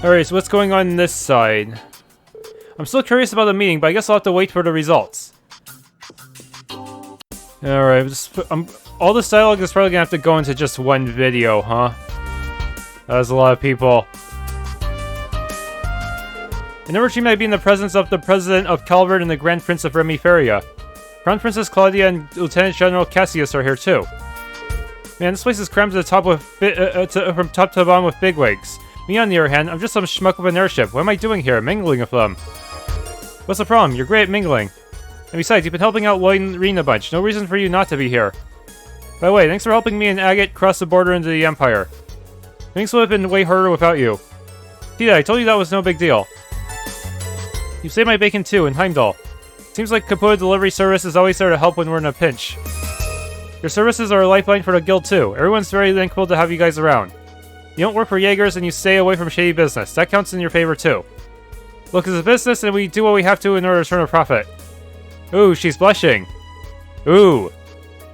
Alright, so what's going on this side? I'm still curious about the meeting, but I guess I'll have to wait for the results. Alright, all this dialogue is probably gonna have to go into just one video, huh? That's a lot of people. I never dreamed I'd be in the presence of the President of Calvard and the Grand Prince of Remiferia. Crown Princess Klaudia and Lieutenant General Cassius are here too. Man, this place is crammed to the top with from top to bottom with bigwigs. Me, on the other hand, I'm just some schmuck with an airship. What am I doing here, mingling with them? What's the problem? You're great at mingling. And besides, you've been helping out Lloyd and Rean a bunch. No reason for you not to be here. By the way, thanks for helping me and Agate cross the border into the Empire. Things would have been way harder without you. Tita, I told you that was no big deal. You saved my bacon too, in Heimdall. Seems like Kapua Delivery Service is always there to help when we're in a pinch. Your services are a lifeline for the guild too. Everyone's very thankful to have you guys around. You don't work for Jaegers and you stay away from shady business. That counts in your favor too. Look, it's a business and we do what we have to in order to turn a profit. Ooh, she's blushing. Ooh.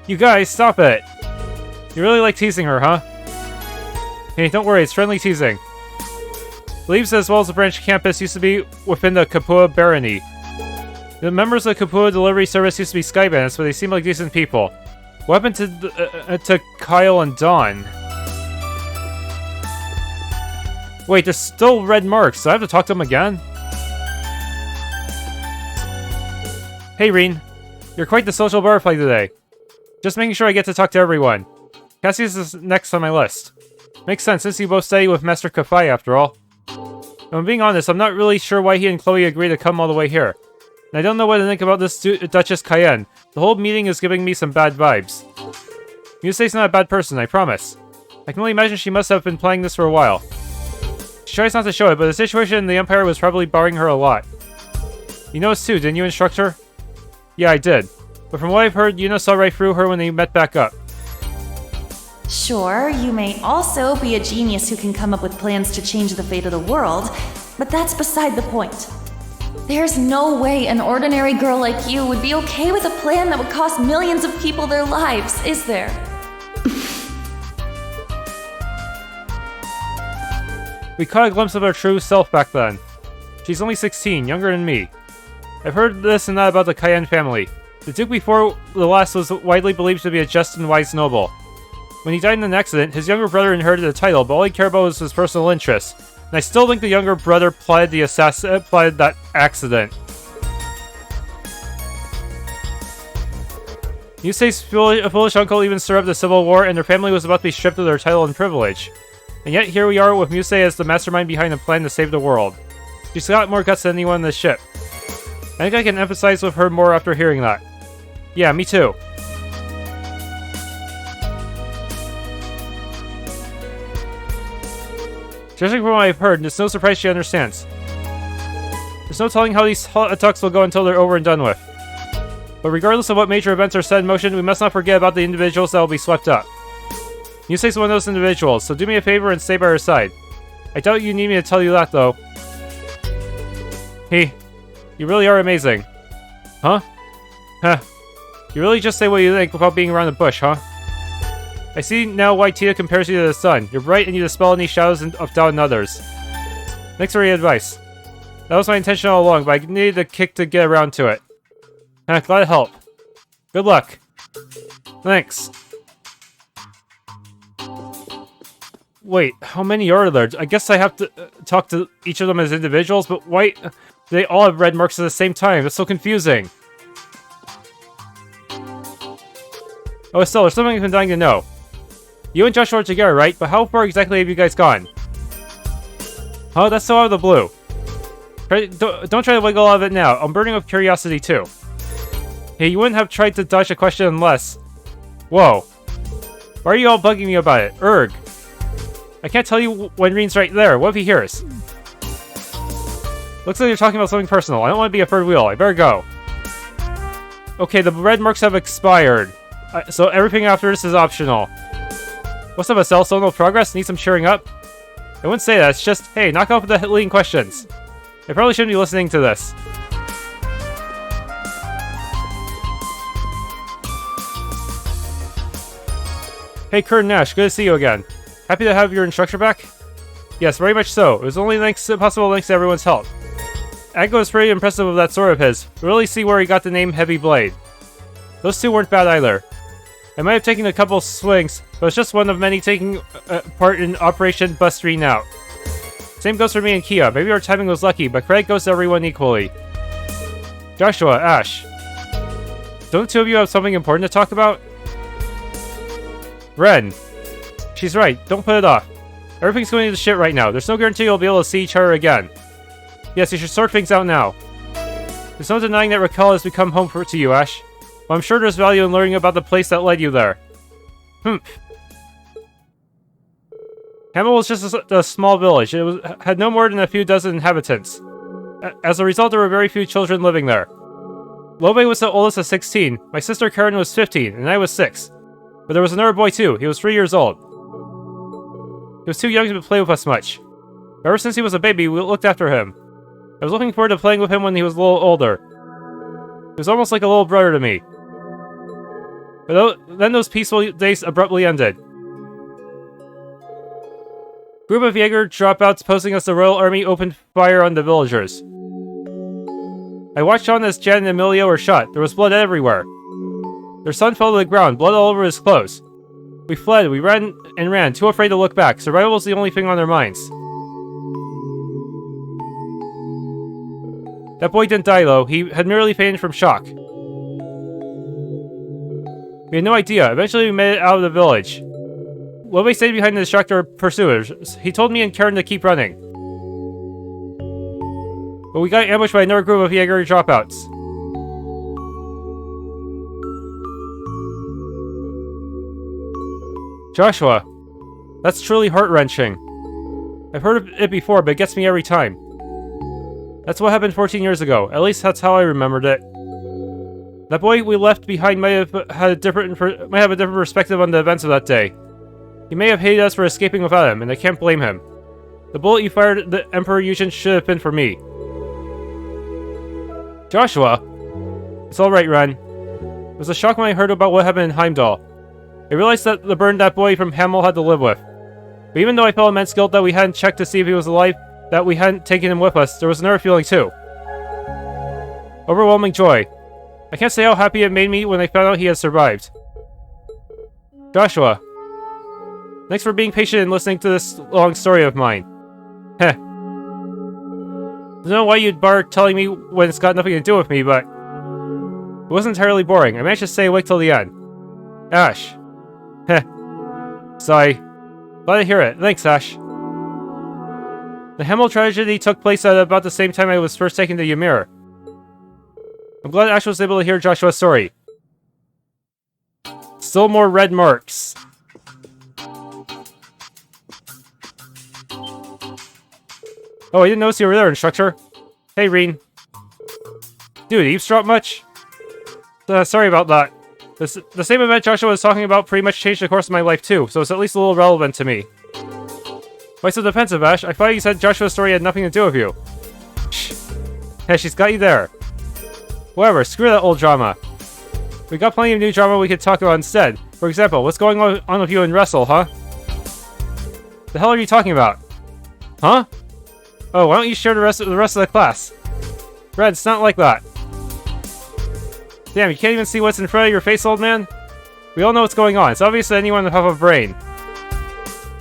You guys, stop it. You really like teasing her, huh? Hey, don't worry, it's friendly teasing. Leaves as well as the branch campus used to be within the Kapua Barony. The members of the Kapua Delivery Service used to be sky bandits, but they seem like decent people. What happened to Kyle and Dawn? Wait, there's still red marks, so I have to talk to them again? Hey, Rean. You're quite the social butterfly today. Just making sure I get to talk to everyone. Cassius is next on my list. Makes sense, since you both study with Master Kafai, after all. If I'm being honest, I'm not really sure why he and Chloe agreed to come all the way here. And I don't know what to think about this Duchess Cayenne. The whole meeting is giving me some bad vibes. Musei's not a bad person, I promise. I can only imagine she must have been planning this for a while. She tries not to show it, but the situation in the Empire was probably bothering her a lot. You noticed too, didn't you, Instructor? Yeah, I did. But from what I've heard, Yuna saw right through her when they met back up. Sure, you may also be a genius who can come up with plans to change the fate of the world, but that's beside the point. There's no way an ordinary girl like you would be okay with a plan that would cost millions of people their lives, is there? We caught a glimpse of her true self back then. She's only 16, younger than me. I've heard this and that about the Cayenne family. The Duke before the last was widely believed to be a just and wise noble. When he died in an accident, his younger brother inherited the title, but all he cared about was his personal interests. And I still think the younger brother plotted that accident. Yusei's foolish uncle even stirred up the civil war, and their family was about to be stripped of their title and privilege. And yet here we are with Musei as the mastermind behind a plan to save the world. She's got more guts than anyone on this ship. I think I can empathize with her more after hearing that. Yeah, me too. Judging from what I've heard, it's no surprise she understands. There's no telling how these talks will go until they're over and done with. But regardless of what major events are set in motion, we must not forget about the individuals that will be swept up. Yusei's one of those individuals, so do me a favor and stay by her side. I doubt you need me to tell you that, though. Hey, you really are amazing. Huh? Huh. You really just say what you think without being around the bush, huh? I see now why Tita compares you to the sun. You're bright and you dispel any shadows of doubt in others. Thanks for your advice. That was my intention all along, but I needed a kick to get around to it. Glad to help. Good luck. Thanks. Wait, how many are there? I guess I have to talk to each of them as individuals, but why do they all have red marks at the same time? That's so confusing. Oh, Estelle, there's something I've been dying to know. You and Joshua are together, right? But how far exactly have you guys gone? Oh, that's so out of the blue. Don't try to wiggle out of it now. I'm burning with curiosity, too. Hey, you wouldn't have tried to dodge a question unless... Whoa. Why are you all bugging me about it? Erg. I can't tell you when Rean's right there. What if he hears? Looks like you're talking about something personal. I don't want to be a third wheel. I better go. Okay, the red marks have expired. So everything after this is optional. What's up, Estelle? So no progress? Need some cheering up? I wouldn't say that. It's just, hey, knock off the leading questions. I probably shouldn't be listening to this. Hey, Kurt Nash. Good to see you again. Happy to have your instructor back? Yes, very much so. It was only possible thanks to everyone's help. Aggo was pretty impressive with that sword of his. We really see where he got the name Heavy Blade. Those two weren't bad either. I might have taken a couple swings, but it's just one of many taking part in Operation Bust Rean out. Same goes for me and Kia. Maybe our timing was lucky, but credit goes to everyone equally. Joshua, Ash. Don't the two of you have something important to talk about? Ren. She's right. Don't put it off. Everything's going to shit right now. There's no guarantee you'll be able to see each other again. Yes, you should sort things out now. There's no denying that Raquel has become home to you, Ash. But I'm sure there's value in learning about the place that led you there. Hamel was just a small village. It had no more than a few dozen inhabitants. As a result, there were very few children living there. Lobe was the oldest at 16, my sister Karen was 15, and I was 6. But there was another boy too. He was 3 years old. He was too young to play with us much. Ever since he was a baby, we looked after him. I was looking forward to playing with him when he was a little older. He was almost like a little brother to me. But then those peaceful days abruptly ended. Group of Jaeger dropouts posing as the Royal Army opened fire on the villagers. I watched on as Jen and Emilio were shot. There was blood everywhere. Their son fell to the ground, blood all over his clothes. We fled, we ran and ran, too afraid to look back. Survival was the only thing on their minds. That boy didn't die though, he had merely fainted from shock. We had no idea. Eventually we made it out of the village. Lobe stayed behind to distract our pursuers. He told me and Karen to keep running. But we got ambushed by another group of Jaeger dropouts. Joshua. That's truly heart-wrenching. I've heard of it before, but it gets me every time. That's what happened 14 years ago. At least that's how I remembered it. That boy we left behind might have a different perspective on the events of that day. He may have hated us for escaping without him, and I can't blame him. The bullet you fired at the Emperor Yujin should have been for me. Joshua! It's alright, Ren. It was a shock when I heard about what happened in Heimdall. I realized that the burden that boy from Hamel had to live with. But even though I felt immense guilt that we hadn't checked to see if he was alive, that we hadn't taken him with us, there was another feeling too. Overwhelming joy. I can't say how happy it made me when I found out he had survived. Joshua. Thanks for being patient and listening to this long story of mine. Heh. I don't know why you'd bother telling me when it's got nothing to do with me, but... It wasn't entirely boring. I managed to stay awake till the end. Ash. Heh. Sigh. Glad to hear it. Thanks, Ash. The Hamel tragedy took place at about the same time I was first taken to Ymir. I'm glad Ash was able to hear Joshua's story. Still more red marks. Oh, I didn't notice you were there, instructor. Hey, Rean. Dude, eavesdrop much? Sorry about that. The same event Joshua was talking about pretty much changed the course of my life too, so it's at least a little relevant to me. Why so defensive, Ash? I thought you said Joshua's story had nothing to do with you. Shh. Hey, she's got you there. Whatever, screw that old drama. We got plenty of new drama we could talk about instead. For example, what's going on with you in Wrestle, huh? The hell are you talking about? Huh? Oh, why don't you share the rest of the class? Red, it's not like that. Damn, you can't even see what's in front of your face, old man? We all know what's going on. It's obvious to anyone with half a brain.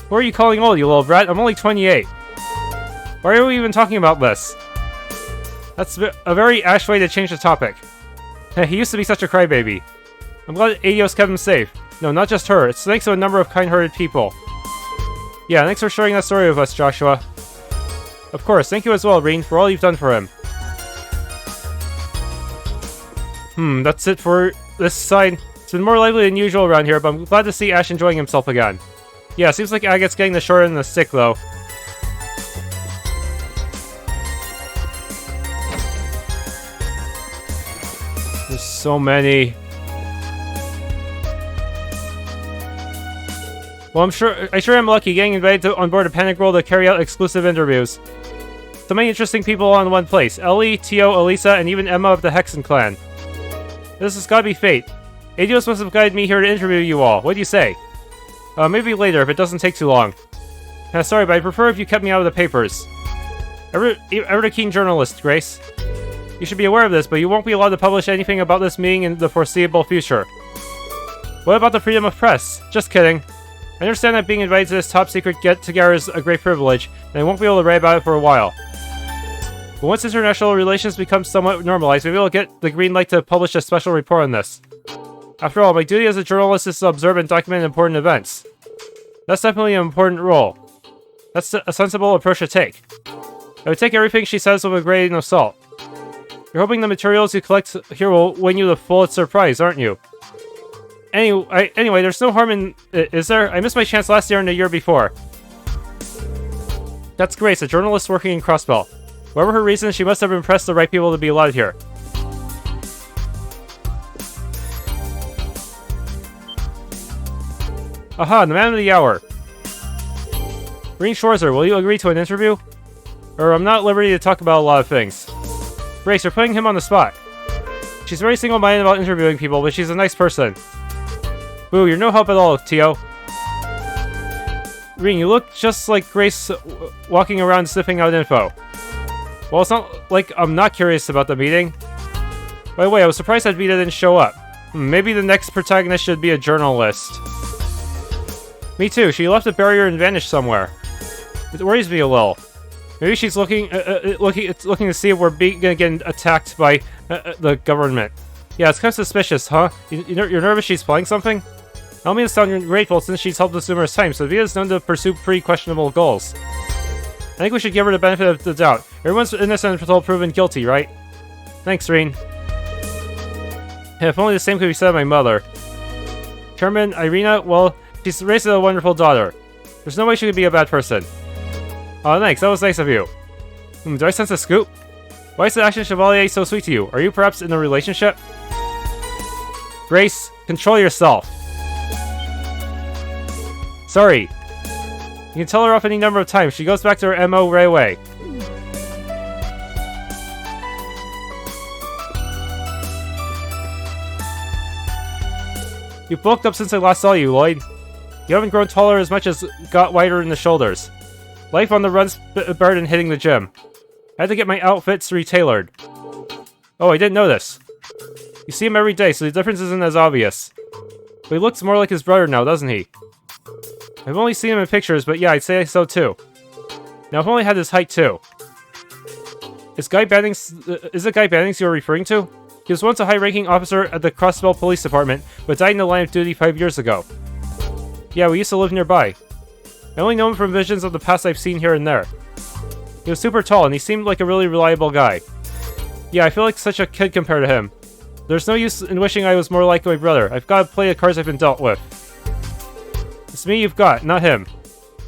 Who are you calling old, you little brat? I'm only 28. Why are we even talking about this? That's a very Ash way to change the topic. He used to be such a crybaby. I'm glad Eiyu's kept him safe. No, not just her. It's thanks to a number of kind-hearted people. Yeah, thanks for sharing that story with us, Joshua. Of course, thank you as well, Rean, for all you've done for him. That's it for this side. It's been more lively than usual around here, but I'm glad to see Ash enjoying himself again. Yeah, seems like Agate's getting the short end of the stick, though. There's so many. Well, I sure am lucky getting invited on board a Pantagruel to carry out exclusive interviews. So many interesting people all in one place. Ellie, Tio, Elisa, and even Emma of the Hexen clan. This has gotta be fate. Eidos must have guided me here to interview you all. What do you say? Maybe later if it doesn't take too long. Sorry, but I'd prefer if you kept me out of the papers. Ever a keen journalist, Grace. You should be aware of this, but you won't be allowed to publish anything about this meeting in the foreseeable future. What about the freedom of press? Just kidding. I understand that being invited to this top-secret get-together is a great privilege, and I won't be able to write about it for a while. But once international relations become somewhat normalized, maybe I'll get the green light to publish a special report on this. After all, my duty as a journalist is to observe and document important events. That's definitely an important role. That's a sensible approach to take. I would take everything she says with a grain of salt. You're hoping the materials you collect here will win you the Pulitzer Prize, aren't you? Anyway, there's no harm in... Is there? I missed my chance last year and the year before. That's Grace, a journalist working in Crossbell. Whatever her reasons, she must have impressed the right people to be allowed here. Aha, the man of the hour. Rean Schwarzer, will you agree to an interview? I'm not at liberty to talk about a lot of things. Grace, you're putting him on the spot. She's very single-minded about interviewing people, but she's a nice person. Boo, you're no help at all, Tio. Rean, you look just like Grace walking around sniffing out info. Well, it's not like I'm not curious about the meeting. By the way, I was surprised that Vita didn't show up. Maybe the next protagonist should be a journalist. Me too, she left a barrier and vanished somewhere. It worries me a little. Maybe she's looking to see if we're gonna get attacked by the government. Yeah, it's kind of suspicious, huh? You're nervous she's playing something? I don't mean to sound ungrateful since she's helped us numerous times, but Vita's known to pursue pretty questionable goals. I think we should give her the benefit of the doubt. Everyone's innocent until proven guilty, right? Thanks, Rean. Yeah, if only the same could be said of my mother. Chairman, Irina, well, she's raised a wonderful daughter. There's no way she could be a bad person. Oh, thanks, that was nice of you. Do I sense a scoop? Why is the Action Chevalier so sweet to you? Are you perhaps in a relationship? Grace, control yourself. Sorry. You can tell her off any number of times. She goes back to her MO right away. You bulked up since I last saw you, Lloyd. You haven't grown taller as much as got wider in the shoulders. Life on the run's better than hitting the gym. I had to get my outfits retailored. Oh, I didn't know this. You see him every day, so the difference isn't as obvious. But he looks more like his brother now, doesn't he? I've only seen him in pictures, but yeah, I'd say so too. Now, I've only had his height too. Is it Guy Bannings you're referring to? He was once a high-ranking officer at the Crossbell Police Department, but died in the line of duty 5 years ago. Yeah, we used to live nearby. I only know him from visions of the past I've seen here and there. He was super tall, and he seemed like a really reliable guy. Yeah, I feel like such a kid compared to him. There's no use in wishing I was more like my brother. I've got to play the cards I've been dealt with. It's me you've got, not him.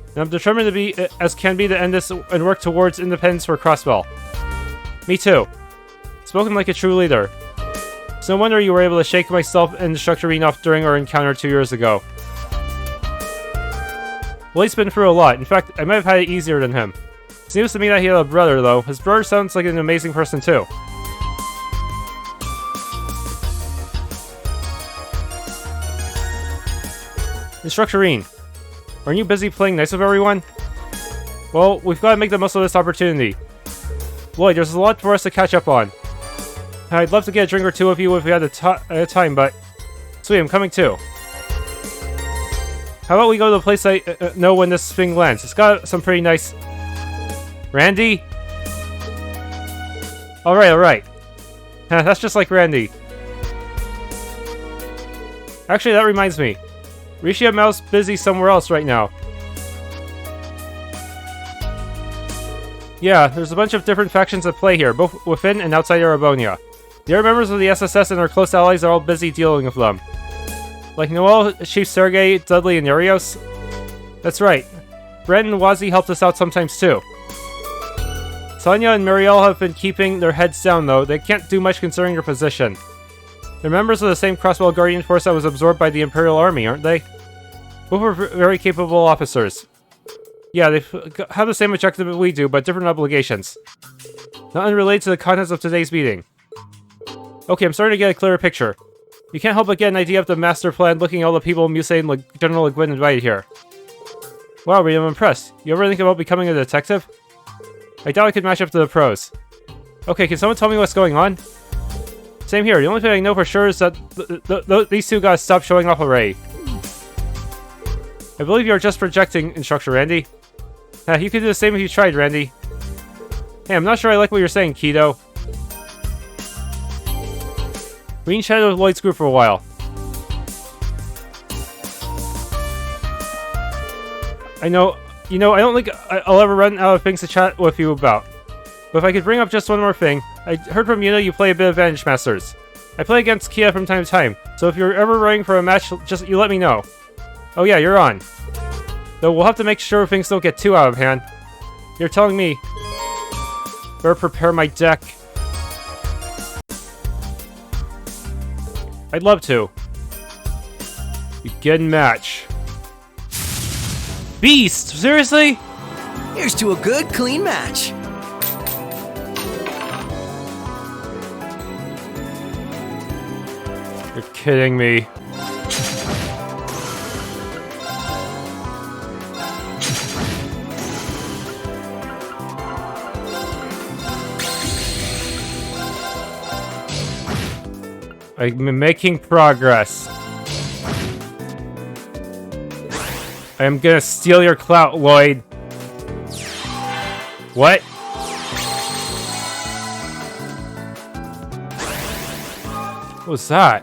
And I'm determined to be as can be to end this and work towards independence for Crossbell. Me too. Spoken like a true leader. It's no wonder you were able to shake myself and Instructor Rean off during our encounter 2 years ago. Lloyd's been through a lot. In fact, I might have had it easier than him. It's news to me that he had a brother, though. His brother sounds like an amazing person, too. Instructor Rean, aren't you busy playing nice with everyone? Well, we've got to make the most of this opportunity. Lloyd, there's a lot for us to catch up on. I'd love to get a drink or two with you if we had the time, but... Sweet, I'm coming too. How about we go to the place I know when this thing lands? It's got some pretty nice... Randy? Alright. That's just like Randy. Actually, that reminds me. Rishi and Mao's busy somewhere else right now. Yeah, there's a bunch of different factions at play here, both within and outside Erebonia. The other members of the SSS and our close allies are all busy dealing with them. Like Noel, Chief Sergei, Dudley, and Arios? That's right. Brent and Wazi helped us out sometimes too. Sonya and Marielle have been keeping their heads down though. They can't do much considering their position. They're members of the same Crossbell Guardian Force that was absorbed by the Imperial Army, aren't they? Both are very capable officers. Yeah, they have the same objective that we do, but different obligations. Not unrelated to the contents of today's meeting. Okay, I'm starting to get a clearer picture. You can't help but get an idea of the master plan looking at all the people Musei and General Le Guin invited here. Wow, Rean, I'm impressed. You ever think about becoming a detective? I doubt I could match up to the pros. Okay, can someone tell me what's going on? Same here. The only thing I know for sure is that these two gotta stop showing off already. I believe you're just projecting, Instructor Randy. You could do the same if you tried, Randy. Hey, I'm not sure I like what you're saying, Kido. Rean chatted with Lloyd's group for a while. I know, I don't think I'll ever run out of things to chat with you about. But if I could bring up just one more thing, I heard from Yuna you play a bit of Vantage Masters. I play against Kia from time to time, so if you're ever running for a match, just you let me know. Oh yeah, you're on. Though we'll have to make sure things don't get too out of hand. You're telling me. Better prepare my deck. I'd love to. Begin match. Beast! Seriously? Here's to a good, clean match. You're kidding me. I'm making progress. I am gonna steal your clout, Lloyd. What? What was that?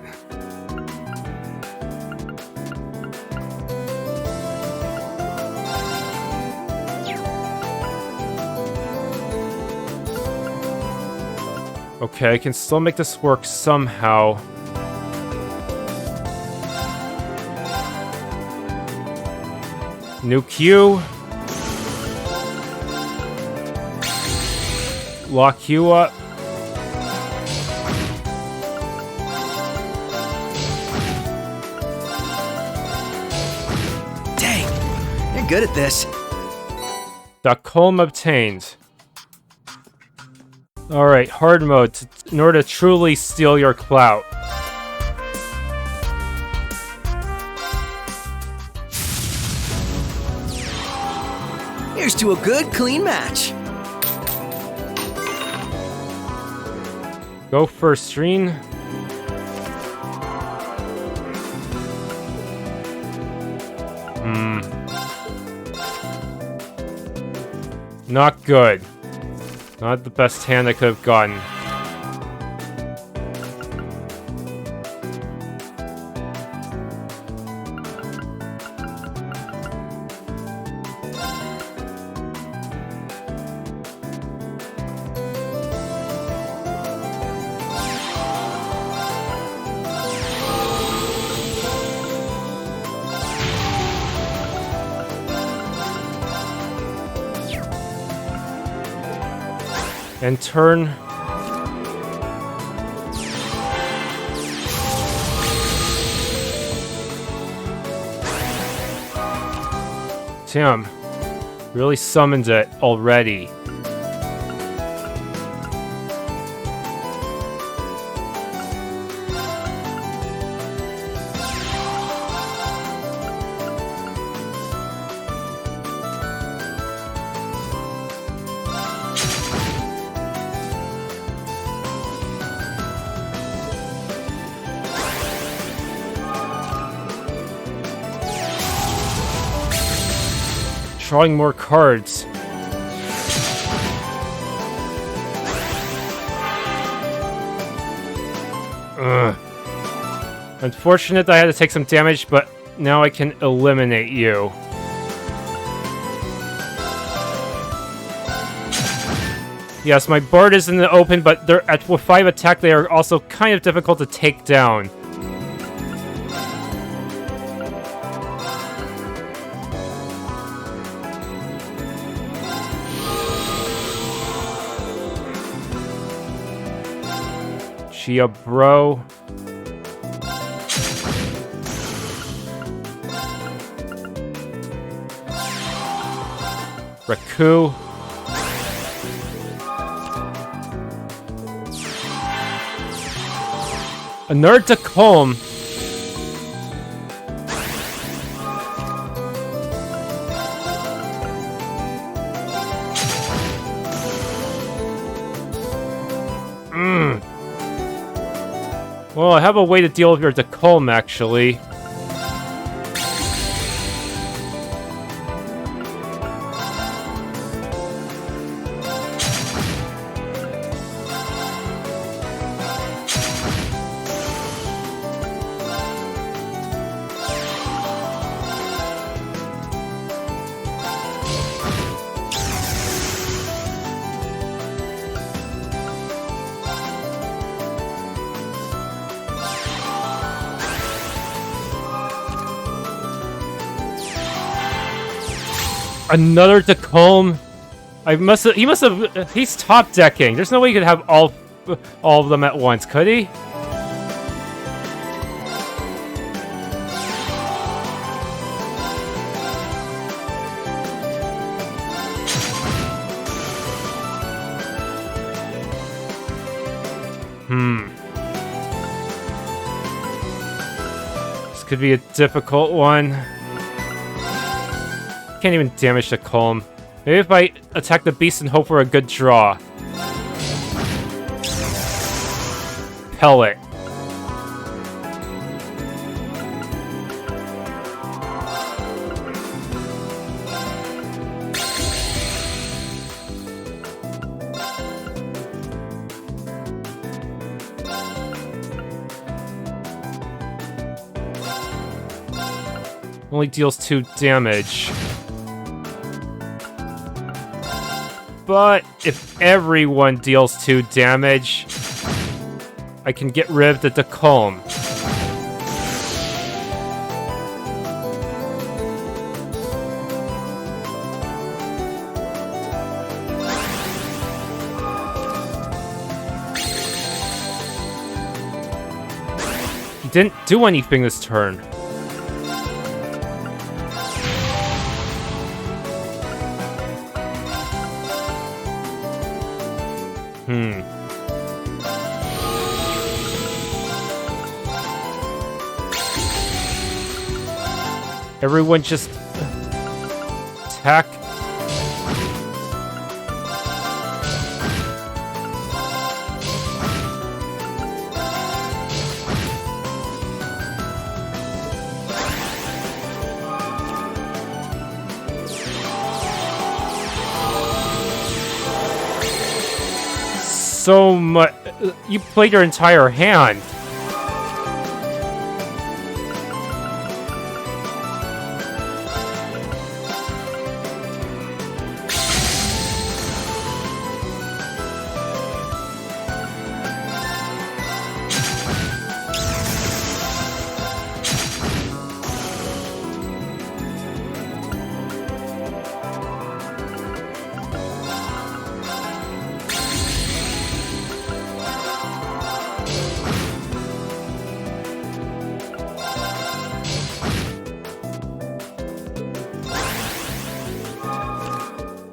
Okay, I can still make this work somehow. New Q. Lock you up. Dang, you're good at this. Stockholm obtained. Alright, hard mode, in order to truly steal your clout. Here's to a good, clean match. Go first, Rean. Not good. Not the best hand I could have gotten. And turn. Damn. Really summoned it already. Drawing more cards. Ugh. Unfortunate that I had to take some damage, but now I can eliminate you. Yes, my board is in the open, but they're with 5 attack, they are also kind of difficult to take down. Chia bro. Raku. A nerd to comb. Well, I have a way to deal with your Tacoma, actually. Another Tacoma? He's top decking. There's no way he could have all of them at once, could he? This could be a difficult one. Can't even damage the Calm. Maybe if I attack the beast and hope for a good draw. Pellet. Only deals 2 damage. But if everyone deals 2 damage, I can get rid of the Tacoma. He didn't do anything this turn. Everyone just attack. So much. You played your entire hand.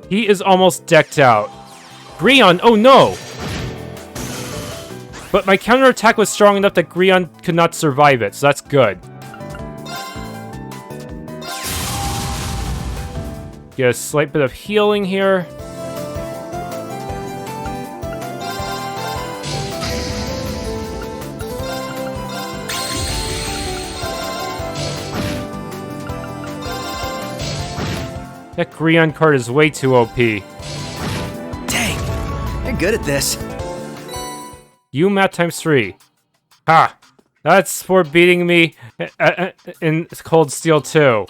He is almost decked out. Rean, oh no! But my counterattack was strong enough that Rean could not survive it, so that's good. Get a slight bit of healing here. That Rean card is way too OP. Dang, you're good at this. You map times 3. Ha! That's for beating me in Cold Steel 2.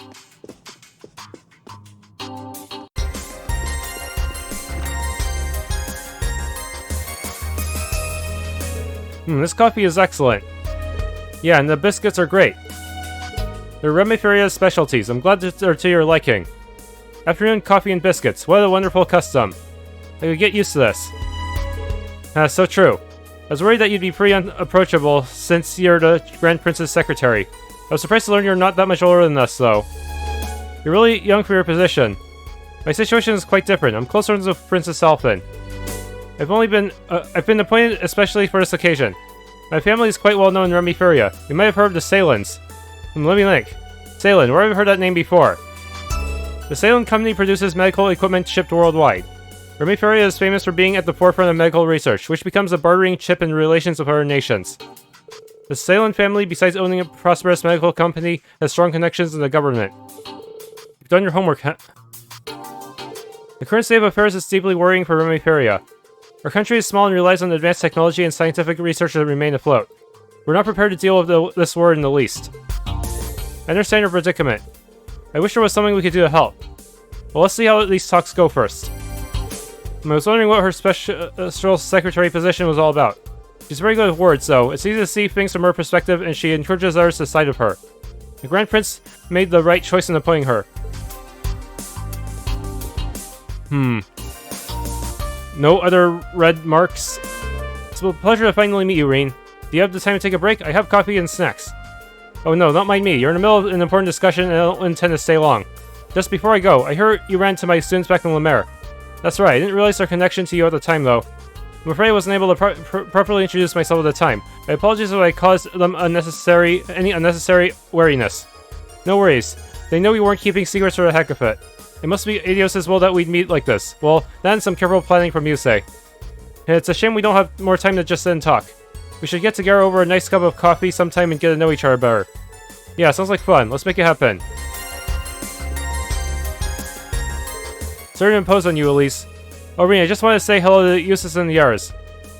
This coffee is excellent. Yeah, and the biscuits are great. They're Remiferia's specialties. I'm glad they're to your liking. Afternoon coffee and biscuits. What a wonderful custom. I could get used to this. So true. I was worried that you'd be pretty unapproachable since you're the Grand Prince's secretary. I was surprised to learn you're not that much older than us, though. You're really young for your position. My situation is quite different. I'm close friends with Princess Alphin. I've been appointed especially for this occasion. My family is quite well known in Remiferia. You might have heard of the Salins. Let me think. Salin, where have I heard that name before? The Salin company produces medical equipment shipped worldwide. Remiferia is famous for being at the forefront of medical research, which becomes a bartering chip in relations with other nations. The Salem family, besides owning a prosperous medical company, has strong connections in the government. You've done your homework, huh? The current state of affairs is deeply worrying for Remiferia. Our country is small and relies on advanced technology and scientific research to remain afloat. We're not prepared to deal with this war in the least. I understand your predicament. I wish there was something we could do to help. Well, let's see how these talks go first. I was wondering what her special secretary position was all about. She's very good with words, though. It's easy to see things from her perspective, and she encourages others to side of her. The Grand Prince made the right choice in appointing her. No other red marks? It's a pleasure to finally meet you, Rean. Do you have the time to take a break? I have coffee and snacks. Oh no, not mind me. You're in the middle of an important discussion and I don't intend to stay long. Just before I go, I heard you ran to my students back in Lemaire. That's right, I didn't realize their connection to you at the time, though. I'm afraid I wasn't able to properly introduce myself at the time. I apologize if I caused them any unnecessary wariness. No worries. They know we weren't keeping secrets for the heck of it. It must be Eiiu's will that we'd meet like this. Well, that and some careful planning from Yusei. And it's a shame we don't have more time to just sit and talk. We should get together over a nice cup of coffee sometime and get to know each other better. Yeah, sounds like fun. Let's make it happen. Sorry to impose on you, Elise. Oh, Rean, I just want to say hello to Eustace and the Yars.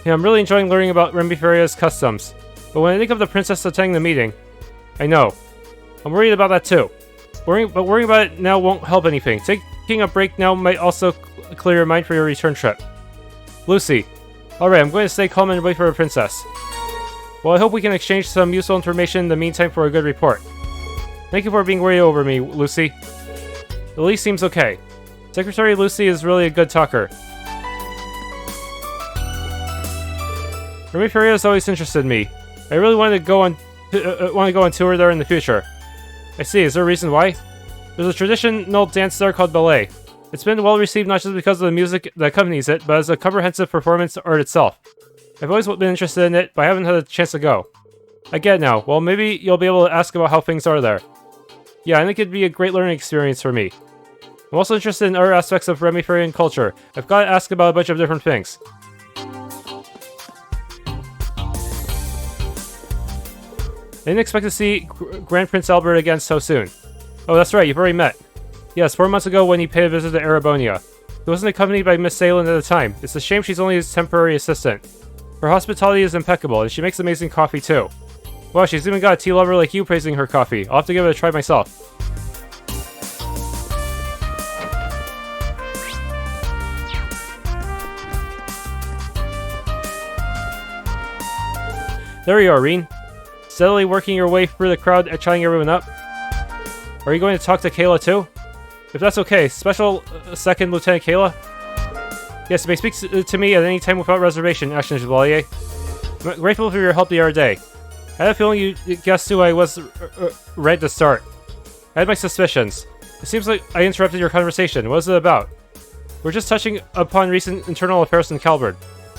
Yeah, I'm really enjoying learning about Remiferia's customs. But when I think of the princess attending the meeting... I know. I'm worried about that too. Worrying about it now won't help anything. Taking a break now might also clear your mind for your return trip. Lucy. Alright, I'm going to stay calm and wait for the princess. Well, I hope we can exchange some useful information in the meantime for a good report. Thank you for being worried over me, Lucy. Elise seems okay. Secretary Lucy is really a good talker. Remiferia has always interested me. I really wanted to go on tour there in the future. I see. Is there a reason why? There's a traditional dance there called ballet. It's been well received not just because of the music that accompanies it, but as a comprehensive performance art itself. I've always been interested in it, but I haven't had a chance to go. I get it now. Well, maybe you'll be able to ask about how things are there. Yeah, I think it'd be a great learning experience for me. I'm also interested in other aspects of Remiferian culture. I've got to ask about a bunch of different things. I didn't expect to see Grand Prince Albert again so soon. Oh, that's right, you've already met. Yes, 4 months ago when he paid a visit to Erebonia. He wasn't accompanied by Miss Salem at the time. It's a shame she's only his temporary assistant. Her hospitality is impeccable, and she makes amazing coffee too. Wow, she's even got a tea lover like you praising her coffee. I'll have to give it a try myself. There you are, Rean. Steadily working your way through the crowd and chatting everyone up. Are you going to talk to Kayla too? If that's okay, Special Second Lieutenant Kayla? Yes, you may speak to me at any time without reservation, Ashton Chevalier. I'm grateful for your help the other day. I had a feeling you guessed who I was right to start. I had my suspicions. It seems like I interrupted your conversation. What is it about? We're just touching upon recent internal affairs in Calvard.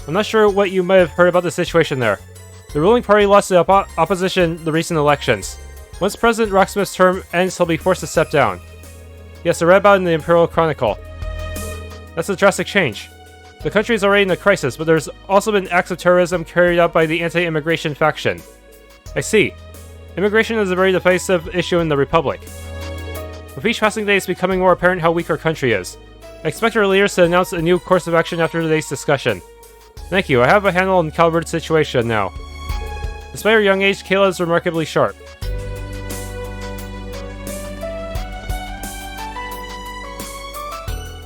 I'm not sure what you might have heard about the situation there. The ruling party lost the opposition the recent elections. Once President Rocksmith's term ends, he'll be forced to step down. Yes, I read about it in the Imperial Chronicle. That's a drastic change. The country is already in a crisis, but there's also been acts of terrorism carried out by the anti-immigration faction. I see. Immigration is a very divisive issue in the Republic. With each passing day, it's becoming more apparent how weak our country is. I expect our leaders to announce a new course of action after today's discussion. Thank you, I have a handle on Calvard's situation now. Despite her young age, Kayla is remarkably sharp.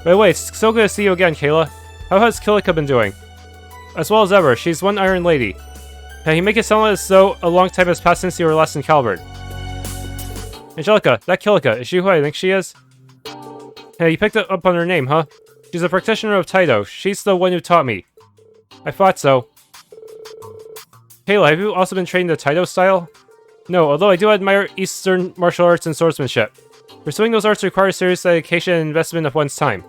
By the way, it's so good to see you again, Kayla. How has Kilika been doing? As well as ever, she's one Iron Lady. Can you make it sound as though a long time has passed since you were last in Calvard? Angelica, that Kilika, is she who I think she is? Hey, you picked up on her name, huh? She's a practitioner of Taito. She's the one who taught me. I thought so. Kayla, have you also been trained the Taito style? No, although I do admire Eastern martial arts and swordsmanship. Pursuing those arts requires serious dedication and investment of one's time.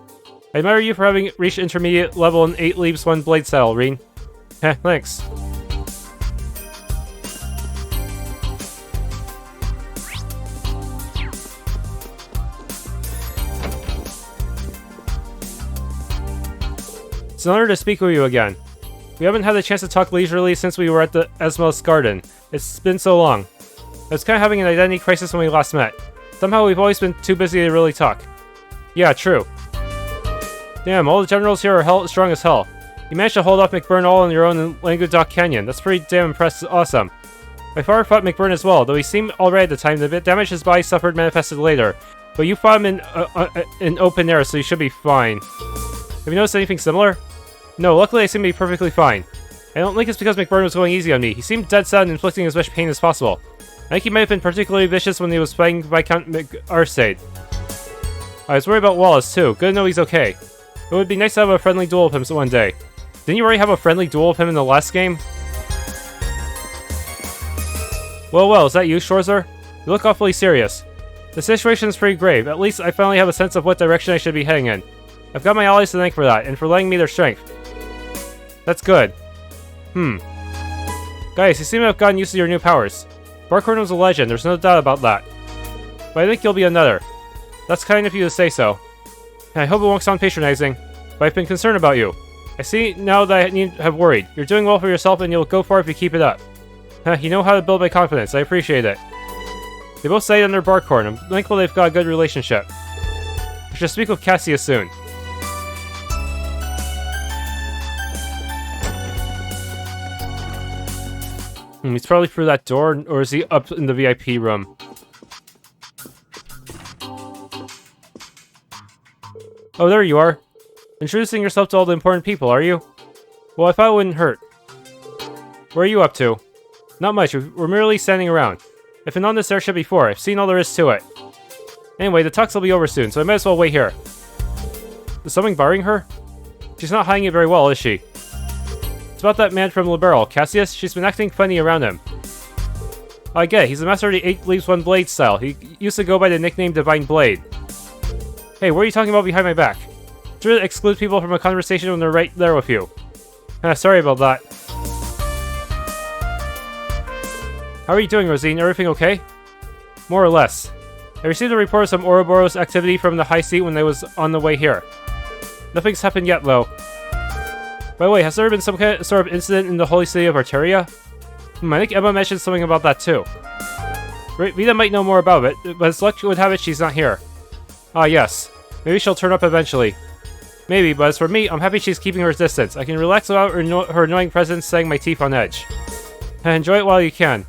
I admire you for having reached intermediate level in 8 leaves 1 blade style, Rean. Heh, thanks. It's an honor to speak with you again. We haven't had a chance to talk leisurely since we were at the Esmos Garden. It's been so long. I was kind of having an identity crisis when we last met. Somehow we've always been too busy to really talk. Yeah, true. Damn, all the generals here are strong as hell. You managed to hold off McBurn all on your own in Languedoc Canyon. That's pretty damn impressive. Awesome. My father fought McBurn as well, though he seemed alright at the time. The damage his body suffered manifested later. But you fought him in open air, so you should be fine. Have you noticed anything similar? No, luckily I seem to be perfectly fine. I don't think it's because McBurn was going easy on me. He seemed dead set on inflicting as much pain as possible. I think he might have been particularly vicious when he was fighting Viscount McArsade. I was worried about Wallace too. Good to know he's okay. It would be nice to have a friendly duel with him one day. Didn't you already have a friendly duel with him in the last game? Well, is that you, Schwarzer? You look awfully serious. The situation is pretty grave. At least I finally have a sense of what direction I should be heading in. I've got my allies to thank for that, and for lending me their strength. That's good. Guys, you seem to have gotten used to your new powers. Barkhorn was a legend, there's no doubt about that. But I think you'll be another. That's kind of you to say so. And I hope it won't sound patronizing, but I've been concerned about you. I see now that I need to have worried. You're doing well for yourself and you'll go far if you keep it up. You know how to build my confidence, I appreciate it. They both say it under Barkhorn. I'm thankful they've got a good relationship. I should speak with Cassius soon. He's probably through that door, or is he up in the VIP room? Oh, there you are. Introducing yourself to all the important people, are you? Well, I thought it wouldn't hurt. Where are you up to? Not much, we're merely standing around. I've been on this airship before, I've seen all there is to it. Anyway, the talks will be over soon, so I might as well wait here. Is something bothering her? She's not hiding it very well, is she? It's about that man from Liberal, Cassius. She's been acting funny around him. I get it, he's the master of the 8 Leaves 1 Blade style. He used to go by the nickname Divine Blade. Hey, what are you talking about behind my back? Try to exclude people from a conversation when they're right there with you. Sorry about that. How are you doing, Rosine? Everything okay? More or less. I received a report of some Ouroboros activity from the high seat when I was on the way here. Nothing's happened yet, though. By the way, has there been some sort of incident in the holy city of Arteria? I think Emma mentioned something about that too. Vita might know more about it, but as luck would have it, she's not here. Ah, yes. Maybe she'll turn up eventually. Maybe, but as for me, I'm happy she's keeping her distance. I can relax without her annoying presence setting my teeth on edge. Enjoy it while you can.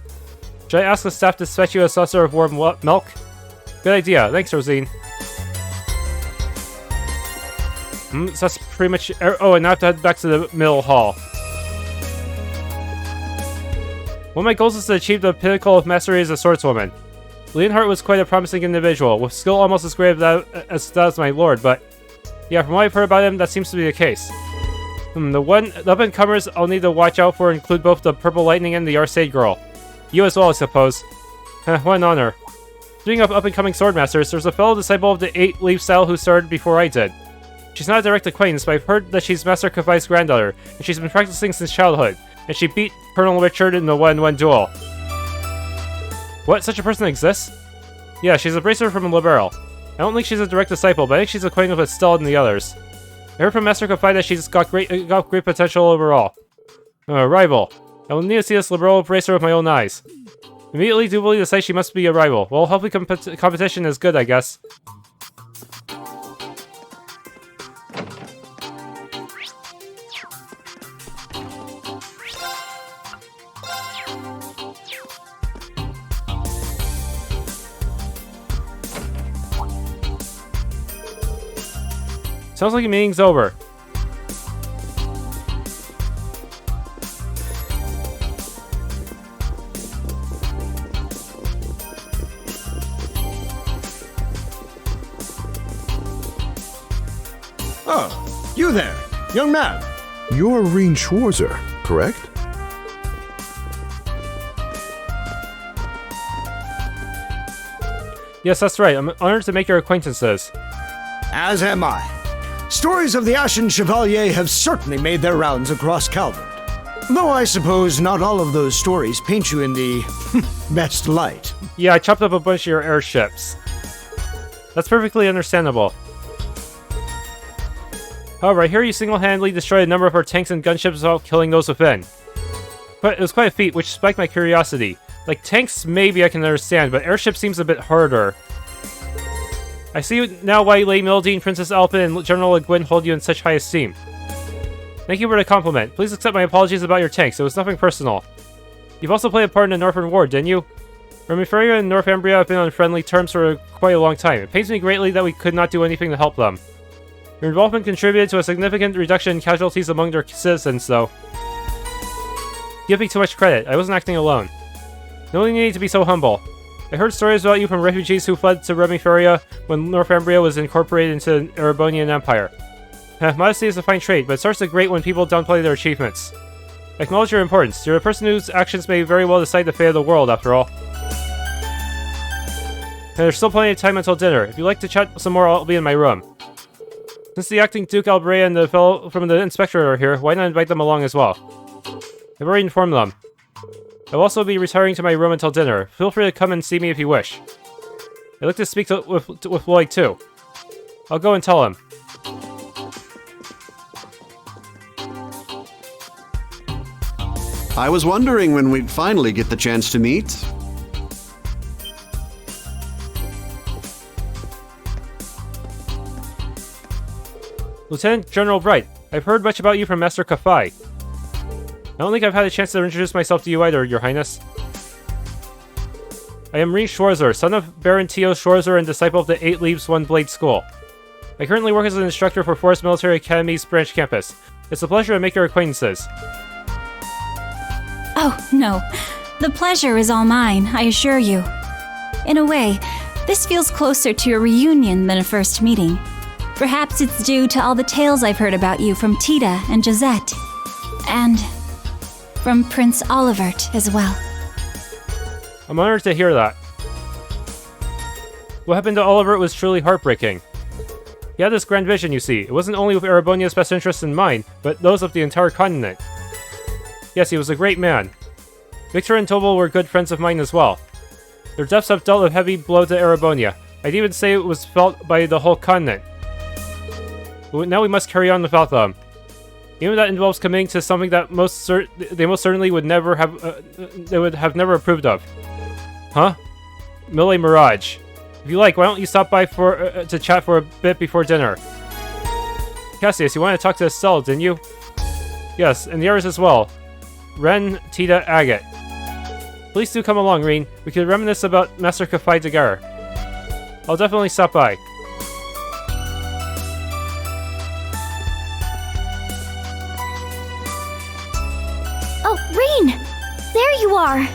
Should I ask the staff to fetch you a saucer of warm milk? Good idea. Thanks, Rosine. So that's pretty much... Oh, and now I have to head back to the middle hall. One of my goals is to achieve the pinnacle of mastery as a swordswoman. Leonhardt was quite a promising individual, with skill almost as great as that as my lord, but... Yeah, from what I've heard about him, that seems to be the case. The up-and-comers I'll need to watch out for include both the Purple Lightning and the Arcade Girl. You as well, I suppose. What an honor. Speaking of up-and-coming swordmasters, there's a fellow disciple of the 8 Leaf style who started before I did. She's not a direct acquaintance, but I've heard that she's Master Kafai's granddaughter, and she's been practicing since childhood, and she beat Colonel Richard in the 1-1 duel. What? Such a person exists? Yeah, she's a bracer from Liberal. I don't think she's a direct disciple, but I think she's acquainted with Stella and the others. I heard from Master Kafai that she's got great potential overall. Rival. I will need to see this Liberal bracer with my own eyes. Immediately do believe to say she must be a rival. Well, hopefully competition is good, I guess. Sounds like the meeting's over. Oh, you there, young man. You're Rean Schwarzer, correct? Yes, that's right. I'm honored to make your acquaintances. As am I. Stories of the Ashen Chevalier have certainly made their rounds across Calvard. Though I suppose not all of those stories paint you in the best light. Yeah, I chopped up a bunch of your airships. That's perfectly understandable. However, I hear you single-handedly destroyed a number of our tanks and gunships without killing those within. But it was quite a feat, which spiked my curiosity. Like, tanks maybe I can understand, but airships seems a bit harder. I see now why Lady Mildine, Princess Alpin, and General Le Guin hold you in such high esteem. Thank you for the compliment. Please accept my apologies about your tanks. It was nothing personal. You've also played a part in the Northern War, didn't you? Remiferia and Northumbria have been on friendly terms for quite a long time. It pains me greatly that we could not do anything to help them. Your involvement contributed to a significant reduction in casualties among their citizens, though. Give me too much credit. I wasn't acting alone. No need to be so humble. I heard stories about you from refugees who fled to Remiferia when Northumbria was incorporated into the Erebonian Empire. Modesty is a fine trait, but it starts to grate when people downplay their achievements. I acknowledge your importance. You're a person whose actions may very well decide the fate of the world, after all. And there's still plenty of time until dinner. If you'd like to chat some more, I'll be in my room. Since the acting Duke Albrea and the fellow from the Inspector are here, why not invite them along as well? I've already informed them. I'll also be retiring to my room until dinner. Feel free to come and see me if you wish. I'd like to speak with Lloyd too. I'll go and tell him. I was wondering when we'd finally get the chance to meet. Lieutenant General Bright, I've heard much about you from Master Kafai. I don't think I've had a chance to introduce myself to you either, Your Highness. I am Rean Schwarzer, son of Baron Tio Schwarzer and disciple of the 8 Leaves, 1 Blade School. I currently work as an instructor for Forest Military Academy's branch campus. It's a pleasure to make your acquaintances. Oh, no. The pleasure is all mine, I assure you. In a way, this feels closer to a reunion than a first meeting. Perhaps it's due to all the tales I've heard about you from Tita and Josette. And from Prince Olivert as well. I'm honored to hear that. What happened to Olivert was truly heartbreaking. He had this grand vision, you see. It wasn't only with Erebonia's best interests in mind, but those of the entire continent. Yes, he was a great man. Victor and Tobal were good friends of mine as well. Their deaths have dealt a heavy blow to Erebonia. I'd even say it was felt by the whole continent. But now we must carry on without them. Even if that involves committing to something that they most certainly would never have, they would have never approved of. Huh? Mille Mirage. If you like, why don't you stop by to chat for a bit before dinner? Cassius, you wanted to talk to Estelle, didn't you? Yes, and the others as well. Ren, Tita, Agate. Please do come along, Rean. We could reminisce about Master Kafai Dagar. I'll definitely stop by. Oh, Rean! There you are!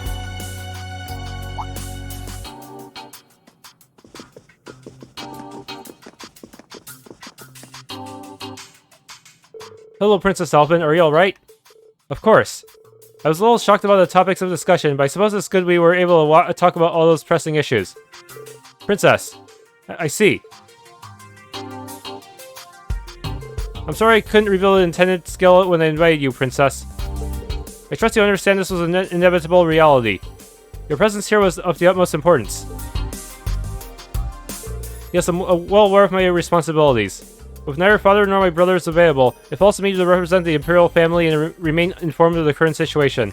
Hello, Princess Alpin. Are you alright? Of course. I was a little shocked about the topics of discussion, but I suppose it's good we were able to talk about all those pressing issues. Princess. I see. I'm sorry I couldn't reveal the intended skill when I invited you, Princess. I trust you understand this was an inevitable reality. Your presence here was of the utmost importance. Yes, I'm well aware of my responsibilities. With neither father nor my brothers available, it falls to me to represent the Imperial family and remain informed of the current situation.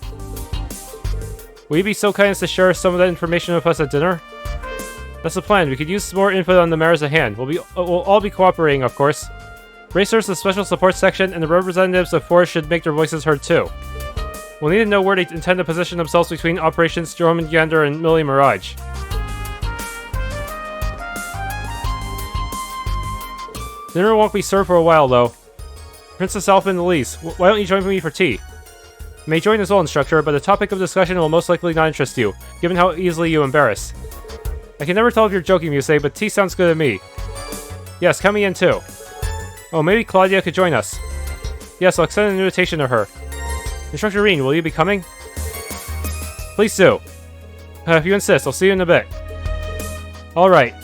Will you be so kind as to share some of that information with us at dinner? That's the plan. We could use some more input on the matters at hand. We'll all be cooperating, of course. Racers, the Special Support Section, and the representatives of Force should make their voices heard too. We'll need to know where they intend to position themselves between Operations Jormungandr and Mille Mirage. Dinner won't be served for a while, though. Princess Alpha and Elise, why don't you join me for tea? You may join as well, Instructor, but the topic of discussion will most likely not interest you, given how easily you embarrass. I can never tell if you're joking, you say, but tea sounds good to me. Yes, count me in too. Oh, maybe Klaudia could join us. Yes, I'll extend an invitation to her. Instructor Rean, will you be coming? Please do. If you insist, I'll see you in a bit. Alright.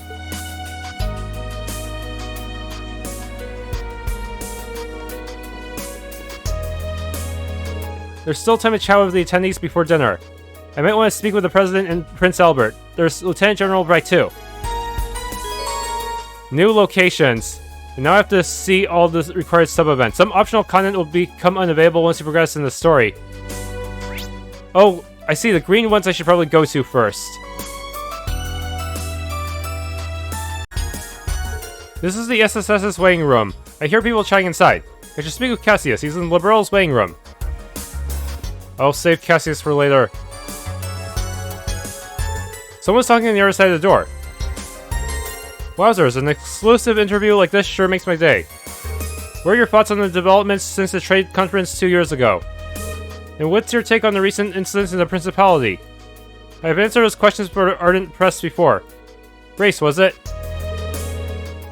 There's still time to chat with the attendees before dinner. I might want to speak with the President and Prince Albert. There's Lieutenant General Bright too. New locations. And now I have to see all the required sub-events. Some optional content will become unavailable once you progress in the story. Oh, I see. The green ones I should probably go to first. This is the SSS's weighing room. I hear people chatting inside. I should speak with Cassius. He's in Liberal's weighing room. I'll save Cassius for later. Someone's talking on the other side of the door. Wowzers, an exclusive interview like this sure makes my day. What are your thoughts on the developments since the trade conference 2 years ago? And what's your take on the recent incidents in the Principality? I have answered those questions for Ardent Press before. Grace, was it?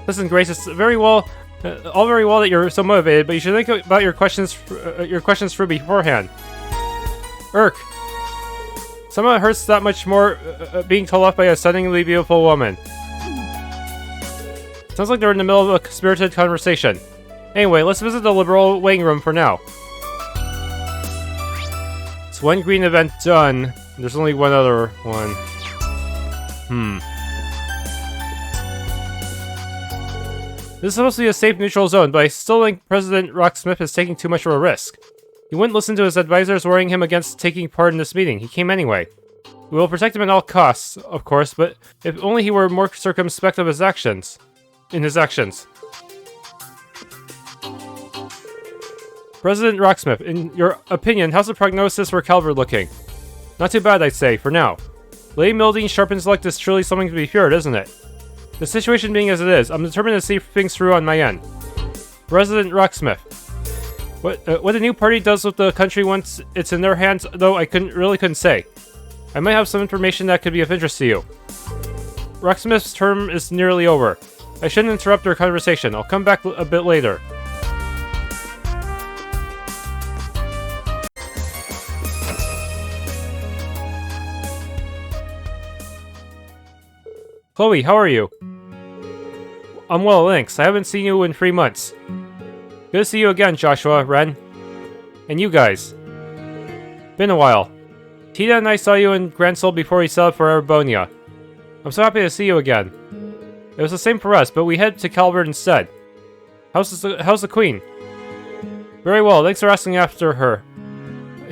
Listen, Grace, it's all very well that you're so motivated, but you should think about your questions for beforehand. Irk. Somehow it hurts that much more being told off by a stunningly beautiful woman. Sounds like they're in the middle of a spirited conversation. Anyway, let's visit the Liberal weighing room for now. It's one green event done. There's only one other one. This is supposed to be a safe, neutral zone, but I still think President Rocksmith is taking too much of a risk. He wouldn't listen to his advisors worrying him against taking part in this meeting. He came anyway. We will protect him at all costs, of course, but if only he were more circumspect of his actions. President Rocksmith, in your opinion, how's the prognosis for Calvard looking? Not too bad, I'd say, for now. Lady Mildene's sharp intellect is truly something to be feared, isn't it? The situation being as it is, I'm determined to see things through on my end. President Rocksmith. What the new party does with the country once it's in their hands, though, I couldn't say. I might have some information that could be of interest to you. Rocksmith's term is nearly over. I shouldn't interrupt their conversation. I'll come back a bit later. Chloe, how are you? I'm well, thanks. I haven't seen you in 3 months. Good to see you again, Joshua, Ren. And you guys. Been a while. Tita and I saw you in Grand Soul before we set up for Arabonia. I'm so happy to see you again. It was the same for us, but we headed to Calvard instead. How's the Queen? Very well, thanks for asking after her.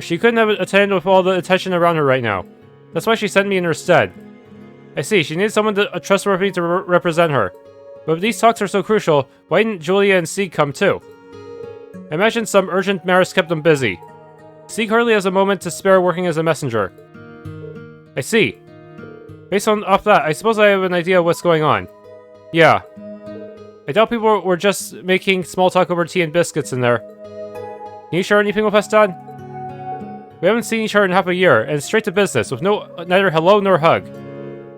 She couldn't have attended with all the attention around her right now. That's why she sent me in her stead. I see, she needed someone trustworthy to represent her. But if these talks are so crucial, why didn't Julia and Sieg come too? I imagine some urgent matters kept them busy. Sieg hardly has a moment to spare working as a messenger. I see. Based off that, I suppose I have an idea of what's going on. Yeah. I doubt people were just making small talk over tea and biscuits in there. Can you share anything with us, Dad? We haven't seen each other in half a year, and straight to business, with neither hello nor hug.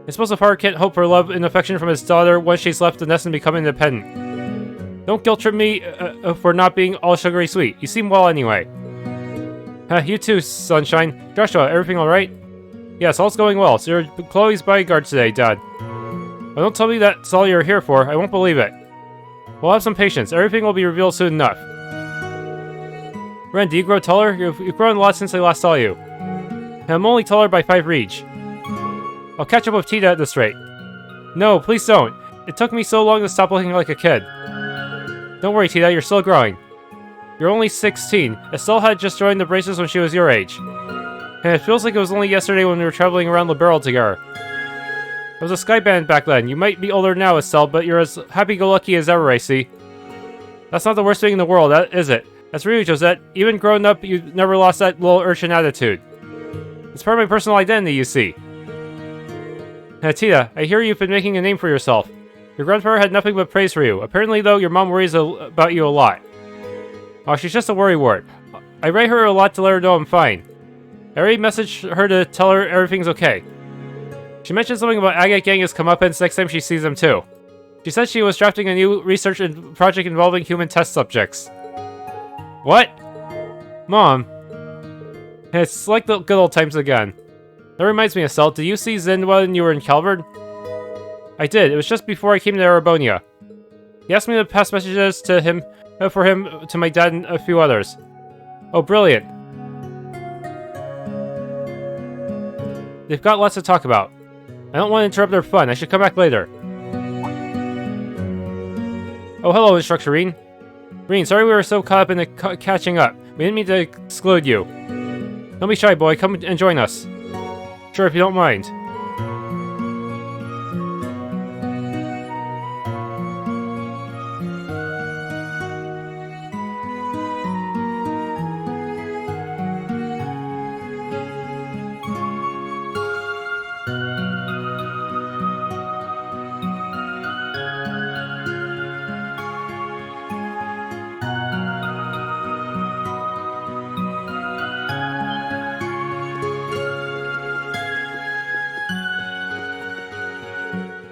I suppose a father can't hope for love and affection from his daughter once she's left the nest and become independent. Don't guilt trip me for not being all sugary sweet. You seem well anyway. You too, Sunshine. Joshua, everything alright? Yes, all's going well. So you're Chloe's bodyguard today, Dad. Well, don't tell me that's all you're here for. I won't believe it. We'll have some patience. Everything will be revealed soon enough. Ren, do you grow taller? You've grown a lot since I last saw you. I'm only taller by 5 reach. I'll catch up with Tita at this rate. No, please don't. It took me so long to stop looking like a kid. Don't worry, Tita, you're still growing. You're only 16. Estelle had just joined the braces when she was your age. And it feels like it was only yesterday when we were traveling around Liberal together. I was a sky band back then. You might be older now, Estelle, but you're as happy-go-lucky as ever, I see. That's not the worst thing in the world, is it? That's really, Josette. Even growing up, you never lost that little urchin attitude. It's part of my personal identity, you see. Tita, I hear you've been making a name for yourself. Your grandfather had nothing but praise for you. Apparently, though, your mom worries about you a lot. Oh, she's just a worrywart. I write her a lot to let her know I'm fine. I already messaged her to tell her everything's okay. She mentioned something about Agate Genghis comeuppance next time she sees them too. She said she was drafting a new research project involving human test subjects. What? Mom. It's like the good old times again. That reminds me, Estelle, did you see Zinwa when you were in Calvard? I did. It was just before I came to Arabonia. He asked me to pass messages to him, to my dad and a few others. Oh, brilliant. They've got lots to talk about. I don't want to interrupt their fun. I should come back later. Oh, hello, Instructor Rean. Rean, sorry we were so caught up in the catching up. We didn't mean to exclude you. Don't be shy, boy. Come and join us. Sure, if you don't mind.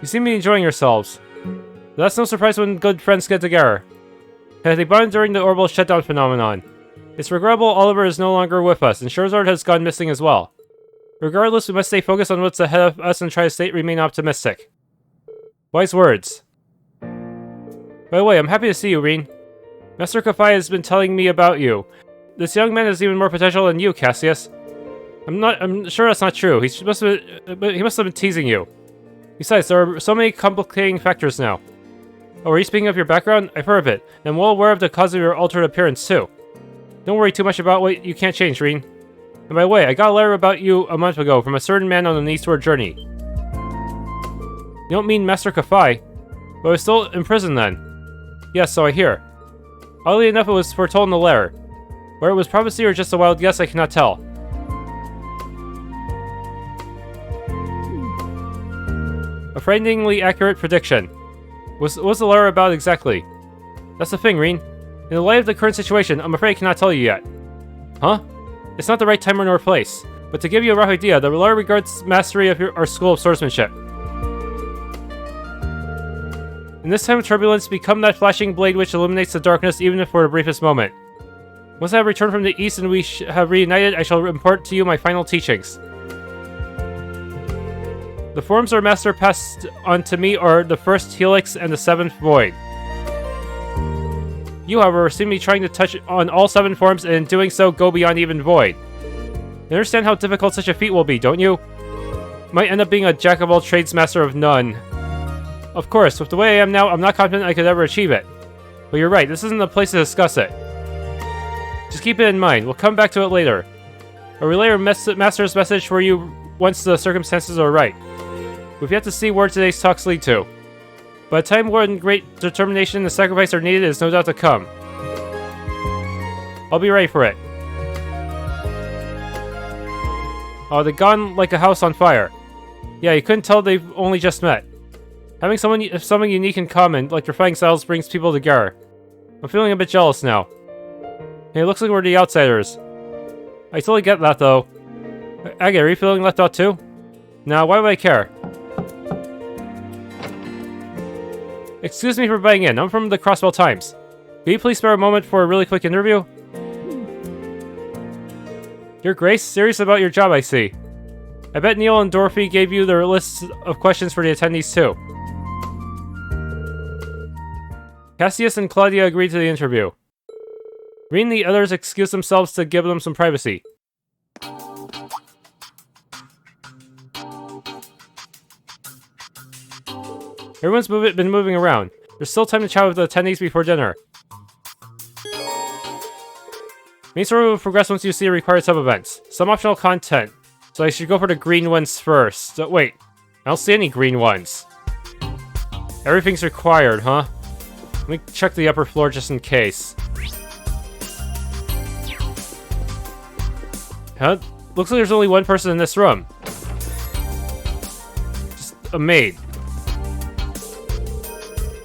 You seem to be enjoying yourselves. That's no surprise when good friends get together. They bonded during the Ouroboros shutdown phenomenon. It's regrettable Oliver is no longer with us, and Charizard has gone missing as well. Regardless, we must stay focused on what's ahead of us and try to remain optimistic. Wise words. By the way, I'm happy to see you, Rean. Master Kafai has been telling me about you. This young man has even more potential than you, Cassius. I'm sure that's not true. He must have been teasing you. Besides, there are so many complicating factors now. Oh, are you speaking of your background? I've heard of it, and I'm well aware of the cause of your altered appearance, too. Don't worry too much about what you can't change, Rean. And by the way, I got a letter about you a month ago from a certain man on an eastward journey. You don't mean Master Kafai, but I was still in prison then. Yes, so I hear. Oddly enough, it was foretold in the letter. Whether it was prophecy or just a wild guess, I cannot tell. A frighteningly accurate prediction. What's the letter about exactly? That's the thing, Rean. In the light of the current situation, I'm afraid I cannot tell you yet. Huh? It's not the right time nor place, but to give you a rough idea, the letter regards mastery of our school of swordsmanship. In this time of turbulence, become that flashing blade which illuminates the darkness even if for the briefest moment. Once I have returned from the east and we have reunited, I shall impart to you my final teachings. The forms our master passed on to me are the first helix and the seventh void. You, however, seem to be trying to touch on all 7 forms, and in doing so, go beyond even void. You understand how difficult such a feat will be, don't you? Might end up being a jack-of-all-trades, master of none. Of course, with the way I am now, I'm not confident I could ever achieve it. But you're right, this isn't the place to discuss it. Just keep it in mind, we'll come back to it later. I'll relay our master's message for you once the circumstances are right. We've yet to see where today's talks lead to. But a time when great determination and sacrifice are needed is no doubt to come. I'll be ready for it. Oh, they've gone like a house on fire. Yeah, you couldn't tell they've only just met. Having something unique in common, like your fighting styles, brings people together. I'm feeling a bit jealous now. Hey, it looks like we're the outsiders. I totally get that, though. Agate, are you feeling left out too? Nah, why would I care? Excuse me for butting in. I'm from the Crossbell Times. Can you please spare a moment for a really quick interview? Your Grace, serious about your job, I see. I bet Neil and Dorothy gave you their lists of questions for the attendees, too. Cassius and Klaudia agreed to the interview. Rean and the others excused themselves to give them some privacy. Everyone's been moving around. There's still time to chat with the attendees before dinner. Main story will progress once you see the required sub-events. Some optional content, so I should go for the green ones first. Wait, I don't see any green ones. Everything's required, huh? Let me check the upper floor just in case. Huh? Looks like there's only one person in this room. Just a maid.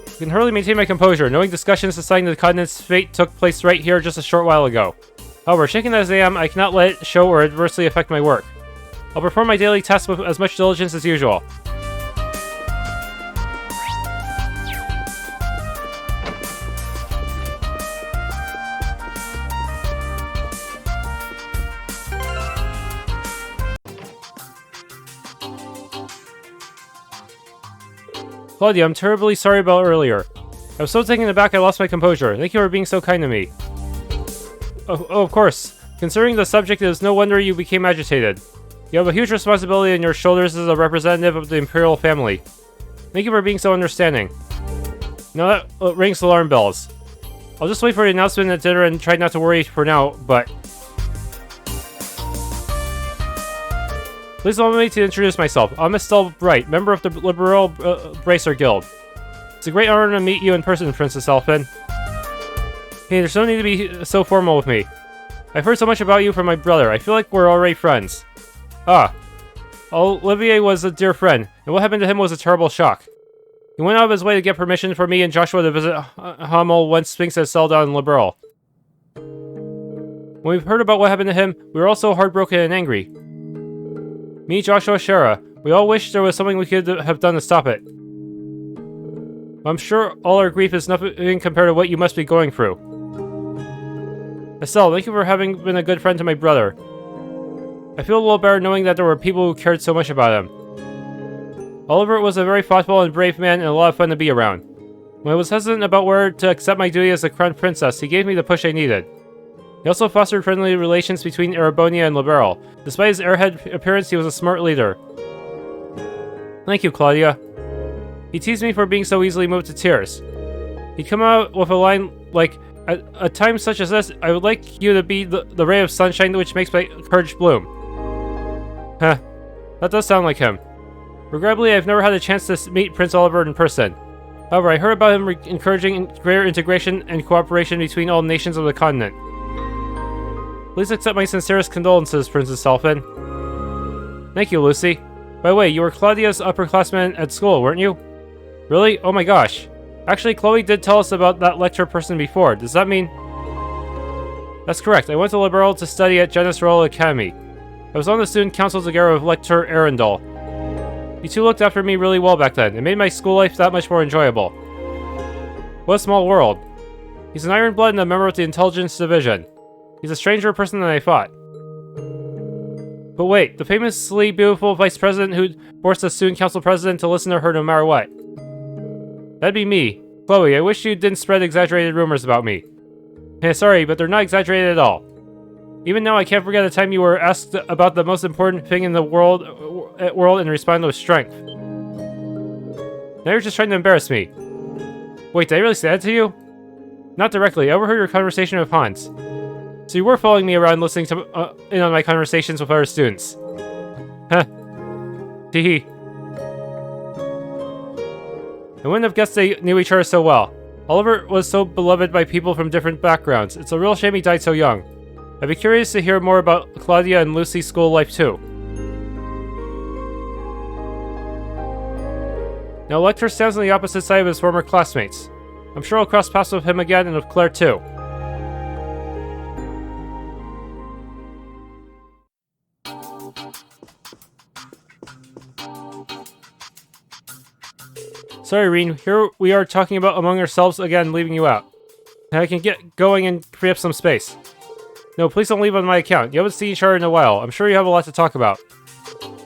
I can hardly maintain my composure, knowing discussions deciding the continent's fate took place right here just a short while ago. However, shaken as I am, I cannot let it show or adversely affect my work. I'll perform my daily tasks with as much diligence as usual. Klaudia, I'm terribly sorry about earlier. I was so taken aback I lost my composure. Thank you for being so kind to me. Oh, of course. Considering the subject, it is no wonder you became agitated. You have a huge responsibility on your shoulders as a representative of the Imperial family. Thank you for being so understanding. Now that rings alarm bells. I'll just wait for the announcement at dinner and try not to worry for now, but... Please allow me to introduce myself. I'm Estelle Bright, member of the Liberal Bracer Guild. It's a great honor to meet you in person, Princess Elfin. Hey, there's no need to be so formal with me. I've heard so much about you from my brother. I feel like we're already friends. Ah. Olivier was a dear friend, and what happened to him was a terrible shock. He went out of his way to get permission for me and Joshua to visit Hamel once Sphinx had settled down in Liberal. When we heard about what happened to him, we were all so heartbroken and angry. Me, Joshua, Shara, we all wished there was something we could have done to stop it. I'm sure all our grief is nothing compared to what you must be going through. Estelle, thank you for having been a good friend to my brother. I feel a little better knowing that there were people who cared so much about him. Oliver was a very thoughtful and brave man and a lot of fun to be around. When I was hesitant about where to accept my duty as the crown princess, he gave me the push I needed. He also fostered friendly relations between Erebonia and Liberal. Despite his airhead appearance, he was a smart leader. Thank you, Klaudia. He teased me for being so easily moved to tears. He'd come out with a line like, at a time such as this, I would like you to be the ray of sunshine which makes my courage bloom. Huh. That does sound like him. Regrettably, I've never had a chance to meet Prince Oliver in person. However, I heard about him encouraging greater integration and cooperation between all nations of the continent. Please accept my sincerest condolences, Princess Elfin. Thank you, Lucy. By the way, you were Claudia's upperclassman at school, weren't you? Really? Oh my gosh. Actually, Chloe did tell us about that lecture person before. Does that mean... That's correct. I went to Liberal to study at Janus Royal Academy. I was on the student council together with Lecturer Arundel. You two looked after me really well back then. It made my school life that much more enjoyable. What a small world. He's an Ironblood and a member of the Intelligence Division. He's a stranger person than I thought. But wait, the famously beautiful vice president who forced the student council president to listen to her no matter what. That'd be me. Chloe, I wish you didn't spread exaggerated rumors about me. Sorry, but they're not exaggerated at all. Even now, I can't forget the time you were asked about the most important thing in the world and responded with strength. Now you're just trying to embarrass me. Wait, did I really say that to you? Not directly. I overheard your conversation with Hans. So you were following me around listening to in on my conversations with other students. Huh. Teehee. I wouldn't have guessed they knew each other so well. Oliver was so beloved by people from different backgrounds. It's a real shame he died so young. I'd be curious to hear more about Klaudia and Lucy's school life too. Now Lecter stands on the opposite side of his former classmates. I'm sure I'll cross paths with him again and with Claire too. Sorry, Rean. Here we are talking about among ourselves again, leaving you out. And I can get going and free up some space. No, please don't leave on my account. You haven't seen each other in a while. I'm sure you have a lot to talk about.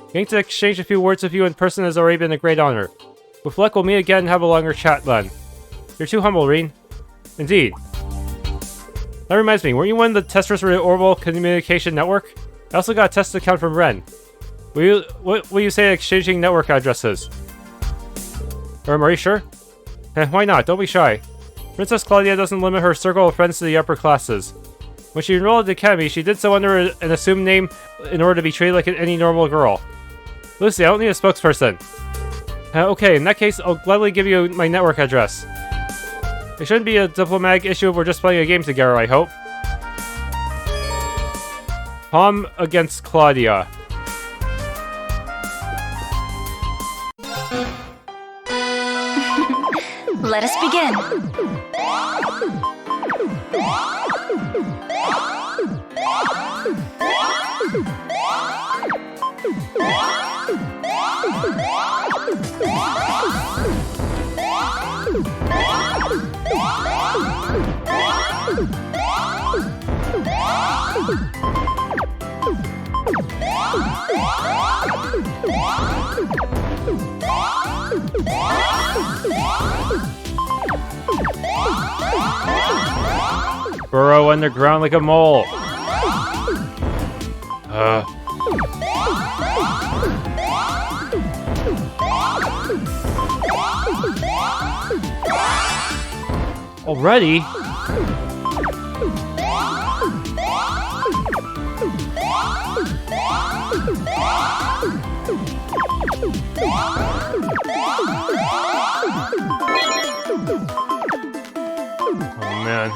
Getting to exchange a few words with you in person has already been a great honor. With luck, we'll meet again and have a longer chat then. You're too humble, Rean. Indeed. That reminds me, weren't you one of the testers for the Ouroboros Communication Network? I also got a test account from Rean. What will you say exchanging network addresses? Are you sure? Why not? Don't be shy. Princess Klaudia doesn't limit her circle of friends to the upper classes. When she enrolled at the academy, she did so under an assumed name in order to be treated like any normal girl. Lucy, I don't need a spokesperson. Okay, in that case, I'll gladly give you my network address. It shouldn't be a diplomatic issue if we're just playing a game together, I hope. Pom against Klaudia. Let us begin. Burrow underground like a mole. Already? Oh man.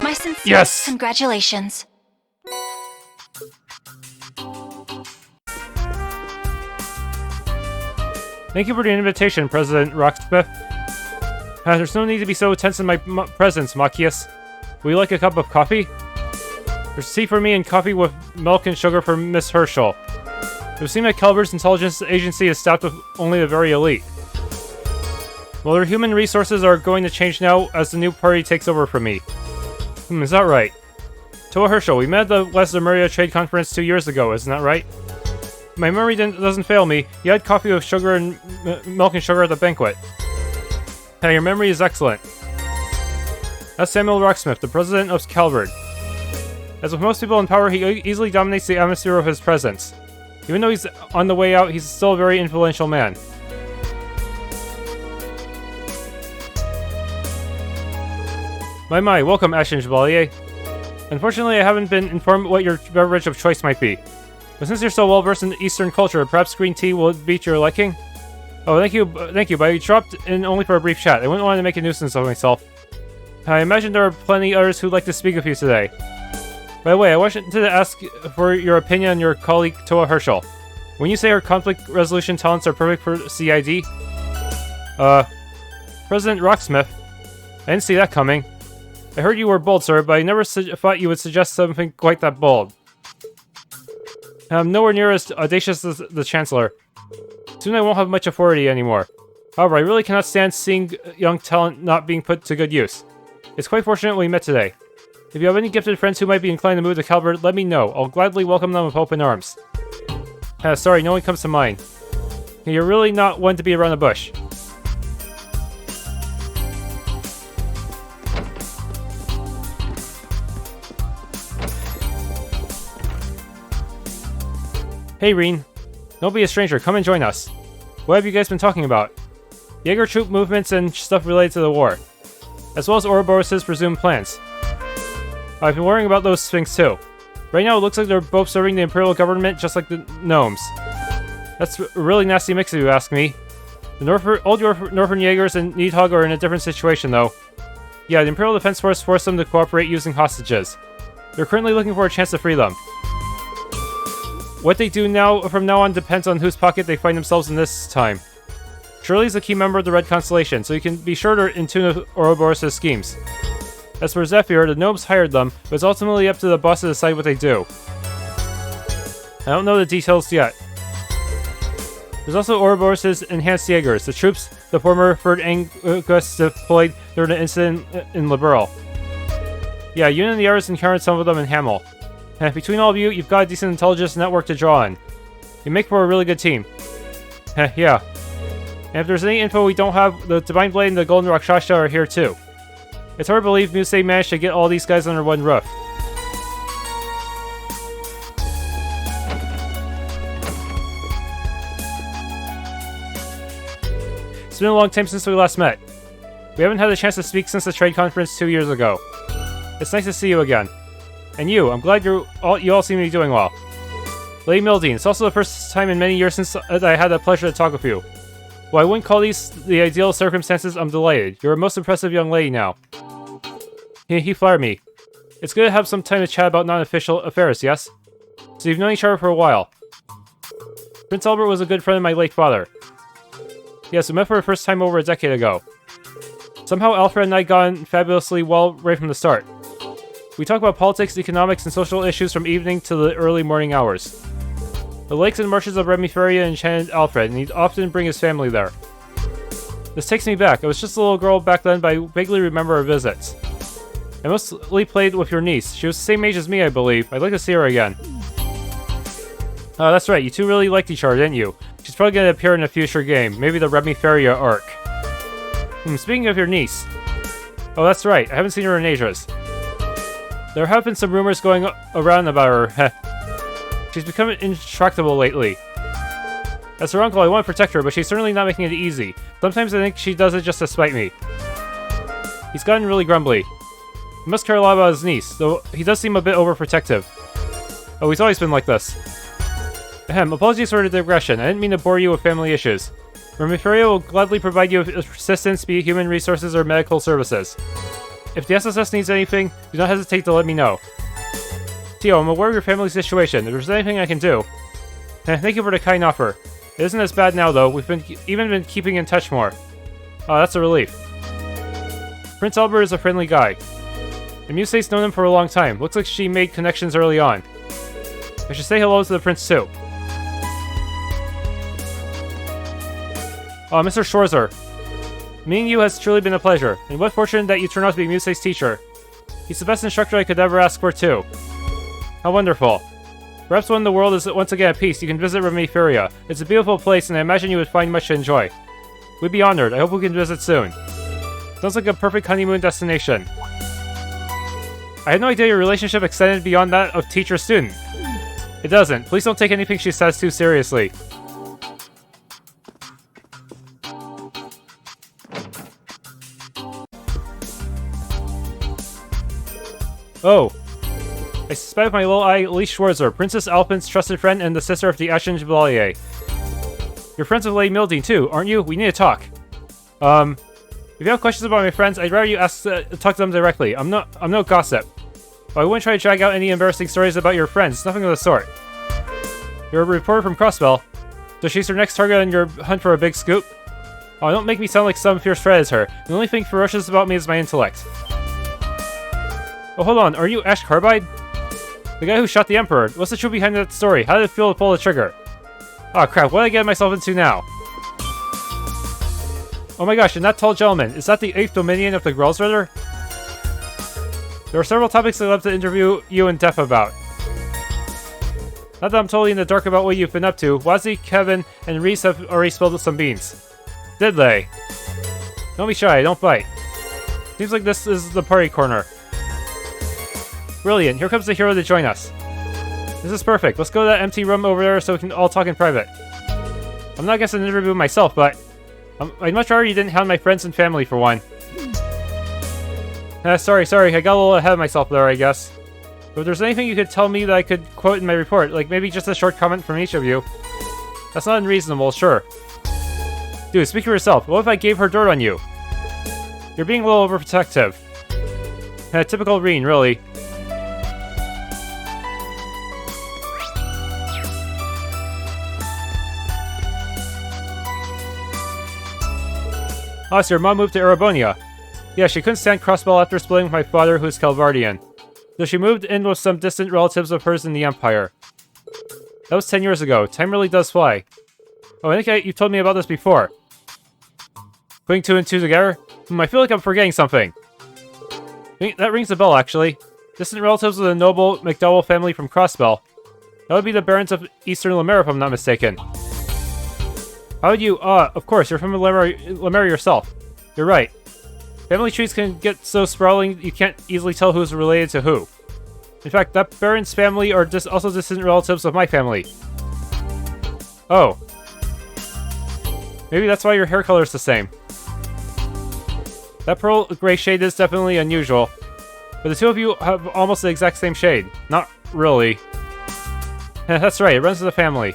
My sincere Yes! congratulations. Thank you for the invitation, President Rocksmith. There's no need to be so tense in my presence, Machias. Would you like a cup of coffee? There's tea for me and coffee with milk and sugar for Miss Herschel. It would seem that Calvard's intelligence agency is staffed with only the very elite. Well, their human resources are going to change now as the new party takes over from me. Is that right? TLoH Herschel, we met at the NIS America trade conference 2 years ago, isn't that right? My memory doesn't fail me. You had coffee with sugar and milk and sugar at the banquet. Yeah, your memory is excellent. That's Samuel Rocksmith, the president of Calvard. As with most people in power, he easily dominates the atmosphere of his presence. Even though he's on the way out, he's still a very influential man. My, welcome, Ashen Chevalier. Unfortunately, I haven't been informed what your beverage of choice might be. But since you're so well versed in Eastern culture, perhaps green tea will beat your liking? Oh, thank you, but I dropped in only for a brief chat. I wouldn't want to make a nuisance of myself. I imagine there are plenty others who'd like to speak with you today. By the way, I wanted to ask for your opinion on your colleague TLoH Herschel. When you say her conflict resolution talents are perfect for CID? President Rocksmith, I didn't see that coming. I heard you were bold, sir, but I never thought you would suggest something quite that bold. I'm nowhere near as audacious as the Chancellor. Soon I won't have much authority anymore. However, I really cannot stand seeing young talent not being put to good use. It's quite fortunate we met today. If you have any gifted friends who might be inclined to move to Calvard, let me know. I'll gladly welcome them with open arms. Sorry, no one comes to mind. You're really not one to be around the bush. Hey, Rean. Don't be a stranger. Come and join us. What have you guys been talking about? Jaeger troop movements and stuff related to the war, as well as Ouroboros' presumed plans. I've been worrying about those things too. Right now, it looks like they're both serving the Imperial government just like the gnomes. That's a really nasty mix if you ask me. The old Northern Jaegers and Nihon are in a different situation though. Yeah, the Imperial Defense Force forced them to cooperate using hostages. They're currently looking for a chance to free them. What they do from now on depends on whose pocket they find themselves in this time. Shirley's a key member of the Red Constellation, so you can be sure they're in tune with Ouroboros' schemes. As for Zephyr, the gnomes hired them, but it's ultimately up to the boss to decide what they do. I don't know the details yet. There's also Ouroboros' enhanced Jaegers, the troops the former 3rd Angus deployed during the incident in Liberal. Yeah, you and the others encountered some of them in Hamel. And between all of you, you've got a decent intelligence network to draw on. You make for a really good team. Yeah. And if there's any info we don't have, the Divine Blade and the Golden Rakshasa are here too. It's hard to believe Musei managed to get all these guys under one roof. It's been a long time since we last met. We haven't had a chance to speak since the trade conference 2 years ago. It's nice to see you again. And you, I'm glad you all seem to be doing well. Lady Mildine, it's also the first time in many years since I had the pleasure to talk with you. While I wouldn't call these the ideal circumstances, I'm delighted. You're a most impressive young lady now. He flattered me. It's good to have some time to chat about non-official affairs, yes? So you've known each other for a while. Prince Albert was a good friend of my late father. Yes, we met for the first time over a decade ago. Somehow Alfred and I got on fabulously well right from the start. We talk about politics, economics, and social issues from evening to the early morning hours. The lakes and marshes of Remiferia enchanted Alfred, and he'd often bring his family there. This takes me back. I was just a little girl back then, but I vaguely remember our visits. I mostly played with your niece. She was the same age as me, I believe. I'd like to see her again. Oh, that's right. You two really liked each other, didn't you? She's probably going to appear in a future game. Maybe the Remiferia arc. Speaking of your niece. Oh, that's right. I haven't seen her in ages. There have been some rumors going around about her. She's become intractable lately. As her uncle, I want to protect her, but she's certainly not making it easy. Sometimes I think she does it just to spite me. He's gotten really grumbly. He must care a lot about his niece, though he does seem a bit overprotective. Oh, he's always been like this. Apologies for the digression. I didn't mean to bore you with family issues. Remiferia will gladly provide you with assistance, be it human resources or medical services. If the SSS needs anything, do not hesitate to let me know. Tio, I'm aware of your family's situation. If there's anything I can do... Thank you for the kind offer. It isn't as bad now, though. We've even been keeping in touch more. Oh, that's a relief. Prince Albert is a friendly guy. And Muse's known him for a long time. Looks like she made connections early on. I should say hello to the prince, too. Oh, Mr. Schwarzer. Meeting you has truly been a pleasure, and what fortune that you turned out to be Muse's teacher. He's the best instructor I could ever ask for, too. How wonderful. Perhaps when the world is once again at peace, you can visit Remiferia. It's a beautiful place, and I imagine you would find much to enjoy. We'd be honored. I hope we can visit soon. Sounds like a perfect honeymoon destination. I had no idea your relationship extended beyond that of teacher-student. It doesn't. Please don't take anything she says too seriously. Oh. I suspect my little eye, Elise Schwarzer, Princess Alpin's trusted friend and the sister of the Ashen Chevalier. You're friends with Lady Mildine too, aren't you? We need to talk. If you have questions about my friends, I'd rather you talk to them directly. I'm no gossip. But I wouldn't try to drag out any embarrassing stories about your friends, nothing of the sort. You're a reporter from Crossbell, so she's your next target on your hunt for a big scoop? Oh, don't make me sound like some fierce predator. The only thing ferocious about me is my intellect. Oh, hold on, are you Ash Carbide? The guy who shot the Emperor. What's the truth behind that story? How did it feel to pull the trigger? Oh crap, what did I get myself into now? Oh my gosh, and that tall gentleman, is that the 8th Dominion of the Grelsritter? There are several topics I'd love to interview you in depth about. Not that I'm totally in the dark about what you've been up to, Wazzy, Kevin, and Reese have already spilled some beans. Did they? Don't be shy, don't bite. Seems like this is the party corner. Brilliant, here comes the hero to join us. This is perfect, let's go to that empty room over there so we can all talk in private. I'm not against an interview myself, but I'd much rather you didn't hound my friends and family for one. Sorry, I got a little ahead of myself there, I guess. But if there's anything you could tell me that I could quote in my report, like maybe just a short comment from each of you. That's not unreasonable, sure. Dude, speak for yourself. What if I gave her dirt on you? You're being a little overprotective. Typical Rean, really. Oh, so your mom moved to Erebonia. Yeah, she couldn't stand Crossbell after splitting with my father, who's Calvardian. So she moved in with some distant relatives of hers in the Empire. That was 10 years ago. Time really does fly. Oh, I think you've told me about this before. Putting 2 and 2 together? I feel like I'm forgetting something. That rings a bell, actually. Distant relatives of the noble McDowell family from Crossbell. That would be the Barons of Eastern Lemera, if I'm not mistaken. How would you... of course, you're from Lemera yourself. You're right. Family trees can get so sprawling you can't easily tell who's related to who. In fact, that Baron's family are also distant relatives of my family. Oh. Maybe that's why your hair color is the same. That pearl gray shade is definitely unusual. But the two of you have almost the exact same shade. Not really. That's right, it runs in the family.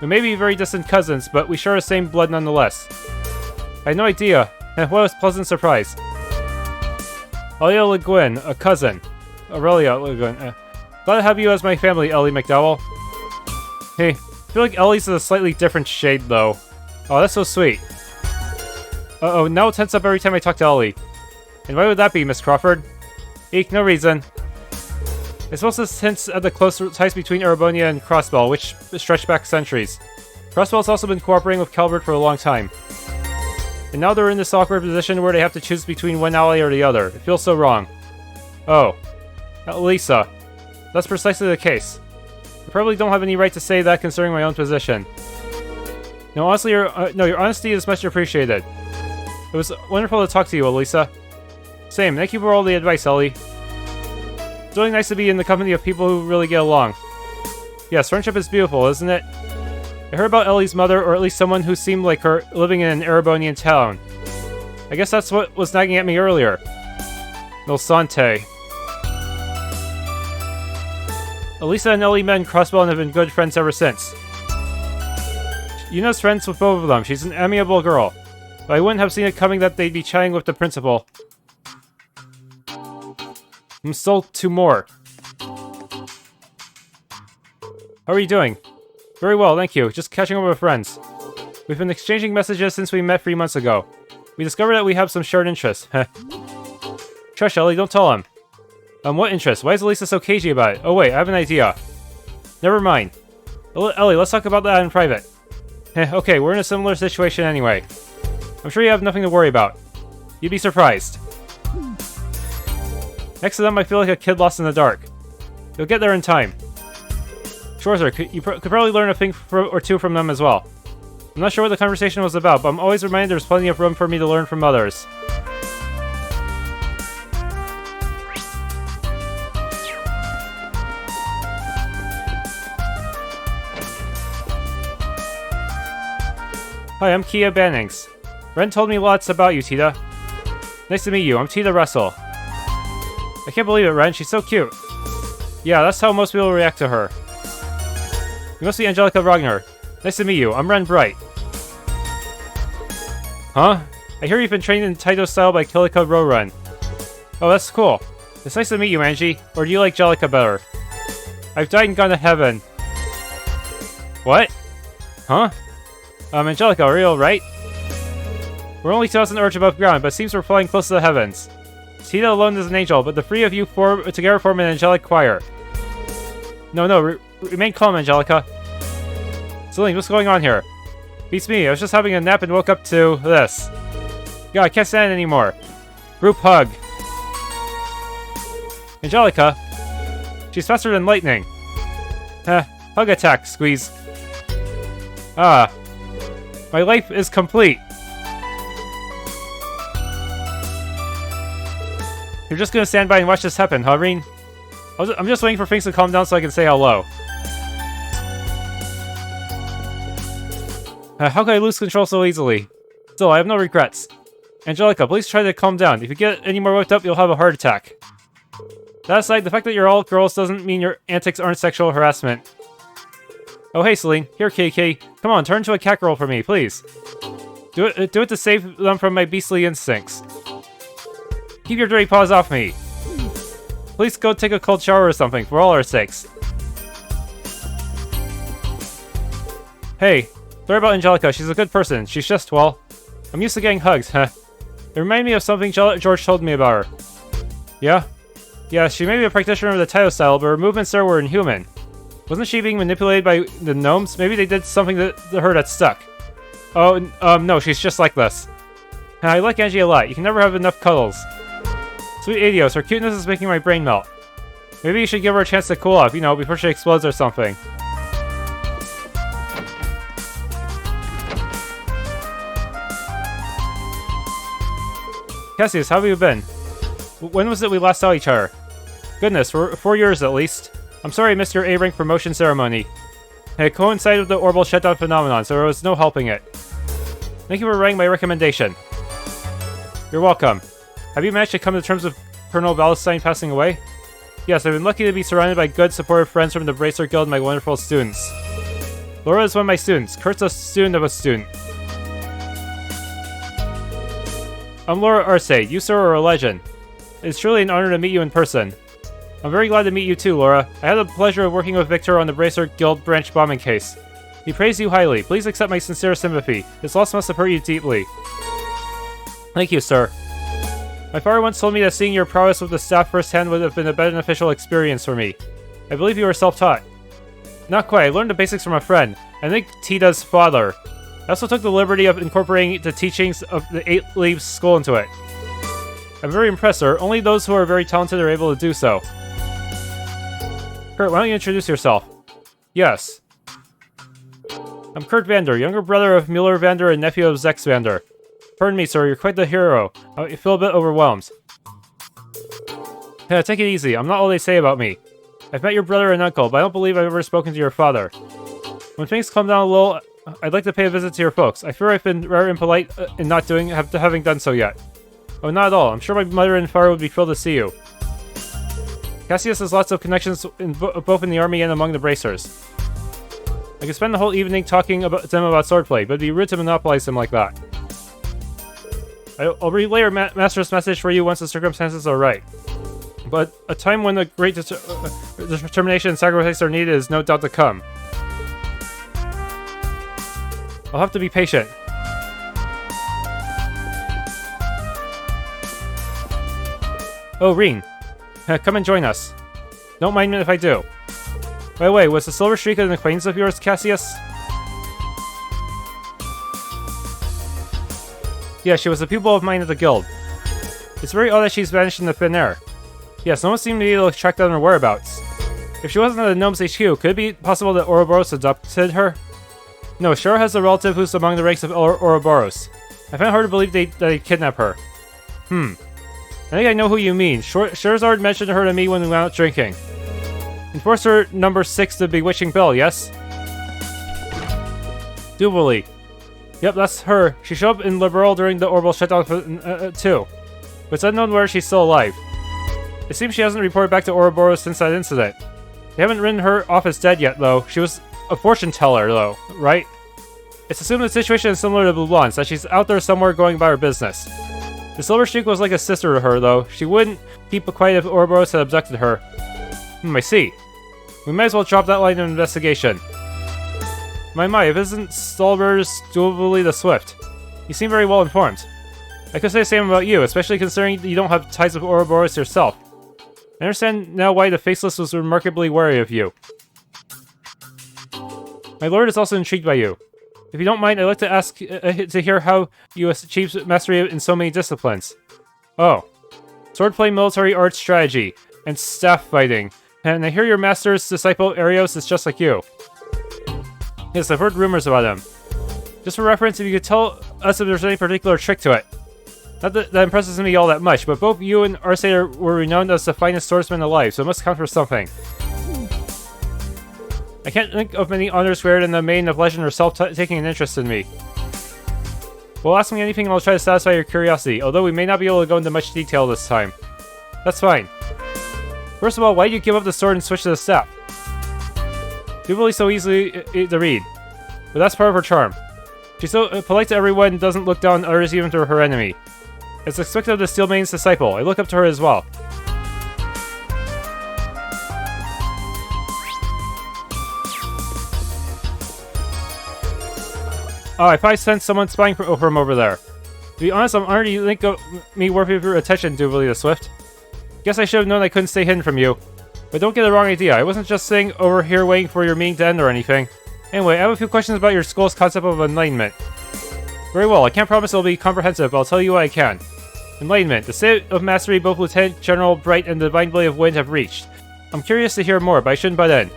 We may be very distant cousins, but we share the same blood nonetheless. I had no idea. What a pleasant surprise. Aurelia Le Guin, a cousin. Aurelia Le Guin. Glad to have you as my family, Ellie McDowell. Hey, I feel like Ellie's is a slightly different shade, though. Oh, that's so sweet. Uh-oh, now it tense up every time I talk to Ellie. And why would that be, Miss Crawford? Eek, no reason. I suppose this hints at the close ties between Erebonia and Crossbell, which stretch back centuries. Crossbell's also been cooperating with Calvard for a long time. And now they're in this awkward position where they have to choose between one ally or the other. It feels so wrong. Oh. Lisa. That's precisely the case. I probably don't have any right to say that considering my own position. No, honestly, your honesty is much appreciated. It was wonderful to talk to you, Elisa. Same, thank you for all the advice, Ellie. It's really nice to be in the company of people who really get along. Yes, friendship is beautiful, isn't it? I heard about Ellie's mother, or at least someone who seemed like her, living in an Erebonian town. I guess that's what was nagging at me earlier. Milsante. Elisa and Ellie met in Crossbell and have been good friends ever since. Yuna's friends with both of them. She's an amiable girl. But I wouldn't have seen it coming that they'd be chatting with the principal. I'm still 2 more. How are you doing? Very well, thank you. Just catching up with friends. We've been exchanging messages since we met 3 months ago. We discovered that we have some shared interests. Heh. Shush, Ellie, don't tell him. What interest? Why is Elisa so cagey about it? Oh wait, I have an idea. Never mind. Ellie, let's talk about that in private. Okay, we're in a similar situation anyway. I'm sure you have nothing to worry about. You'd be surprised. Next to them, I feel like a kid lost in the dark. You'll get there in time. Sure, sir. You could probably learn a thing or two from them as well. I'm not sure what the conversation was about, but I'm always reminded there's plenty of room for me to learn from others. Hi, I'm Kia Bannings. Ren told me lots about you, Tita. Nice to meet you. I'm Tita Russell. I can't believe it, Ren. She's so cute. Yeah, that's how most people react to her. You must be Angelica Ragnar. Nice to meet you. I'm Ren Bright. Huh? I hear you've been trained in Taito style by Kilika Rorun. Oh, that's cool. It's nice to meet you, Angie. Or do you like Jellica better? I've died and gone to heaven. What? Huh? Angelica, are you alright? We're only 2,000 arch above ground, but it seems we're flying close to the heavens. Tita alone is an angel, but the 3 of you together form an angelic choir. No, remain calm, Angelica. Celine, what's going on here? Beats me, I was just having a nap and woke up to this. God, I can't stand it anymore. Group hug. Angelica? She's faster than lightning. Hug attack, squeeze. Ah. My life is complete. You're just gonna stand by and watch this happen, huh, Rean? I'm just waiting for things to calm down so I can say hello. How can I lose control so easily? Still, I have no regrets. Angelica, please try to calm down. If you get any more worked up, you'll have a heart attack. That aside, the fact that you're all girls doesn't mean your antics aren't sexual harassment. Oh hey, Celine. Here, Kiki. Come on, turn into a cat girl for me, please. Do it to save them from my beastly instincts. Keep your dirty paws off me. Please go take a cold shower or something, for all our sakes. Hey, sorry about Angelica. She's a good person. She's just, well, I'm used to getting hugs, huh? It reminded me of something George told me about her. Yeah? Yeah, she may be a practitioner of the Taito style, but her movements there were inhuman. Wasn't she being manipulated by the gnomes? Maybe they did something to her that stuck. Oh, no, she's just like this. I like Angie a lot. You can never have enough cuddles. Sweet Adios, her cuteness is making my brain melt. Maybe you should give her a chance to cool off, you know, before she explodes or something. Cassius, how have you been? When was it we last saw each other? Goodness, for 4 years at least. I'm sorry I missed your A-rank promotion ceremony. It coincided with the orbital shutdown phenomenon, so there was no helping it. Thank you for writing my recommendation. You're welcome. Have you managed to come to terms with Colonel Valestein passing away? Yes, I've been lucky to be surrounded by good, supportive friends from the Bracer Guild and my wonderful students. Laura is one of my students. Kurt's a student of a student. I'm Laura Arce. You, sir, are a legend. It's truly an honor to meet you in person. I'm very glad to meet you too, Laura. I had the pleasure of working with Victor on the Bracer Guild branch bombing case. He praised you highly. Please accept my sincere sympathy. His loss must have hurt you deeply. Thank you, sir. My father once told me that seeing your prowess with the staff firsthand would have been a beneficial experience for me. I believe you were self-taught. Not quite. I learned the basics from a friend. I think Tita's father. I also took the liberty of incorporating the teachings of the 8 Leaves School into it. I'm very impressed, sir. Only those who are very talented are able to do so. Kurt, why don't you introduce yourself? Yes. I'm Kurt Vander, younger brother of Mueller Vander and nephew of Zex Vander. Pardon me, sir. You're quite the hero. I feel a bit overwhelmed. Yeah, take it easy. I'm not all they say about me. I've met your brother and uncle, but I don't believe I've ever spoken to your father. When things calm down a little, I'd like to pay a visit to your folks. I fear I've been rather impolite in not having done so yet. Oh, not at all. I'm sure my mother and father would be thrilled to see you. Cassius has lots of connections both in the army and among the bracers. I could spend the whole evening talking to them about swordplay, but it'd be rude to monopolize them like that. I'll relay your master's message for you once the circumstances are right. But a time when a great determination and sacrifice are needed is no doubt to come. I'll have to be patient. Oh, Rean. Come and join us. Don't mind me if I do. By the way, was the Silver Streak an acquaintance of yours, Cassius? Yeah, she was a pupil of mine at the guild. It's very odd that she's vanished in the thin air. Yes, no one seemed to be able to track down her whereabouts. If she wasn't at the Gnome's HQ, could it be possible that Ouroboros adopted her? No, Shiro has a relative who's among the ranks of Ouroboros. I find it hard to believe that they'd kidnap her. I think I know who you mean. Scherzard mentioned her to me when we went out drinking. Enforcer number 6, the Bewitching Bell, yes? Duly. Yep, that's her. She showed up in Liberal during the Orbital shutdown too. But it's unknown whether she's still alive. It seems she hasn't reported back to Ouroboros since that incident. They haven't written her off as dead yet, though. She was a fortune teller, though, right? It's assumed the situation is similar to Blonde's, that she's out there somewhere going about her business. The Silver Streak was like a sister to her, though. She wouldn't keep quiet if Ouroboros had abducted her. I see. We might as well drop that line of investigation. My, if it isn't Stalber's Dually the Swift. You seem very well informed. I could say the same about you, especially considering you don't have ties with Ouroboros yourself. I understand now why the Faceless was remarkably wary of you. My lord is also intrigued by you. If you don't mind, I'd like to ask to hear how you achieved mastery in so many disciplines. Oh. Swordplay, military arts, strategy, and staff fighting. And I hear your master's disciple, Arios, is just like you. Yes, I've heard rumors about him. Just for reference, if you could tell us if there's any particular trick to it. Not that impresses me all that much, but both you and Arsader were renowned as the finest swordsman alive, so it must count for something. I can't think of many honors greater than the Maiden of Legend herself taking an interest in me. Well, ask me anything and I'll try to satisfy your curiosity, although we may not be able to go into much detail this time. That's fine. First of all, why did you give up the sword and switch to the staff? Dually so easily to read. But that's part of her charm. She's so polite to everyone and doesn't look down on others even to her enemy. It's expected of the Steel Maiden's disciple. I look up to her as well. Oh, I probably sensed someone spying from over there. To be honest, I'm already think of me worthy of your attention, Dually the Swift. Guess I should have known I couldn't stay hidden from you. But don't get the wrong idea, I wasn't just sitting over here waiting for your meeting to end or anything. Anyway, I have a few questions about your school's concept of enlightenment. Very well, I can't promise it'll be comprehensive, but I'll tell you what I can. Enlightenment, the state of mastery both Lieutenant General Bright and the Divine Blade of Wind have reached. I'm curious to hear more, but I shouldn't butt in.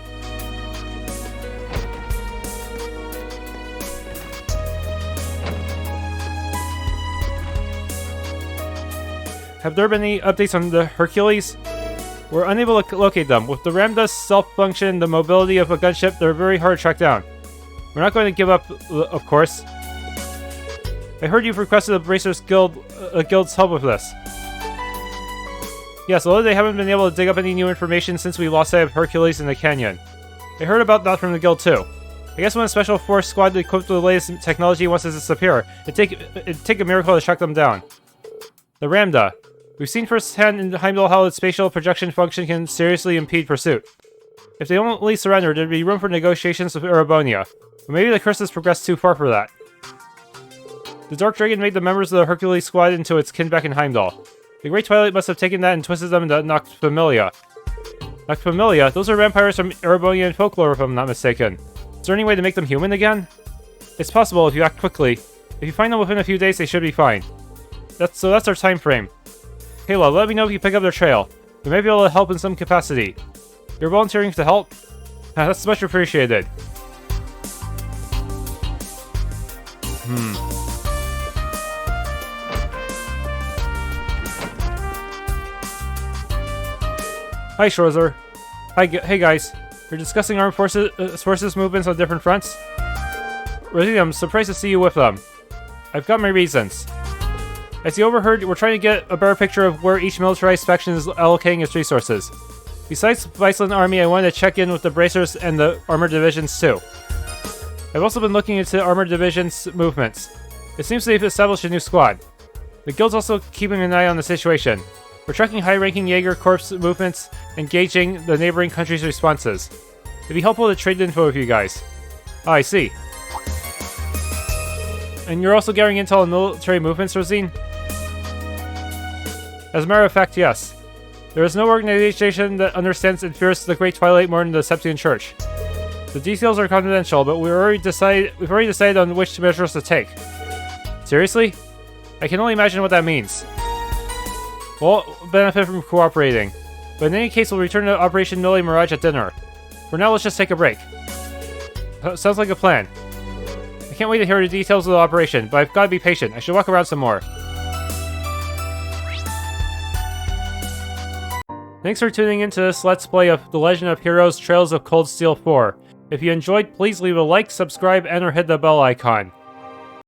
Have there been any updates on the Hercules? We're unable to locate them. With the Ramda's self-function, the mobility of a gunship, they're very hard to track down. We're not going to give up, of course. I heard you've requested the Bracers Guild's help with this. Yes, although they haven't been able to dig up any new information since we lost sight of Hercules in the canyon. I heard about that from the Guild too. I guess when a special force squad equipped with the latest technology wants to disappear, it'd take a miracle to track them down. The Ramda. We've seen firsthand in Heimdall how its spatial projection function can seriously impede pursuit. If they only surrendered, there'd be room for negotiations with Erebonia. But maybe the curse has progressed too far for that. The Dark Dragon made the members of the Hercules squad into its kin back in Heimdall. The Great Twilight must have taken that and twisted them into Noctamilia. Noctamilia? Those are vampires from Ouroboros folklore, if I'm not mistaken. Is there any way to make them human again? It's possible if you act quickly. If you find them within a few days, they should be fine. That's our time frame. Kayla, let me know if you pick up their trail. We may be able to help in some capacity. You're volunteering to help? That's much appreciated. Hi, Schwarzer. Hey guys. You're discussing armed forces movements on different fronts? Really, I'm surprised to see you with them. I've got my reasons. As you overheard, we're trying to get a better picture of where each militarized faction is allocating its resources. Besides Viceland Army, I wanted to check in with the Bracers and the Armored Divisions too. I've also been looking into Armored Division's movements. It seems they've established a new squad. The Guild's also keeping an eye on the situation. We're tracking high-ranking Jaeger Corps movements and gauging the neighboring countries' responses. It'd be helpful to trade info with you guys. Ah, I see. And you're also gathering intel on military movements, Rosine? As a matter of fact, yes. There is no organization that understands and fears the Great Twilight more than the Septian Church. The details are confidential, but we've already decided on which measures to take. Seriously? I can only imagine what that means. We'll benefit from cooperating, but in any case, we'll return to Operation Millie Mirage at dinner. For now, let's just take a break. Sounds like a plan. I can't wait to hear the details of the operation, but I've got to be patient. I should walk around some more. Thanks for tuning into this Let's Play of The Legend of Heroes Trails of Cold Steel 4. If you enjoyed, please leave a like, subscribe, and or hit the bell icon.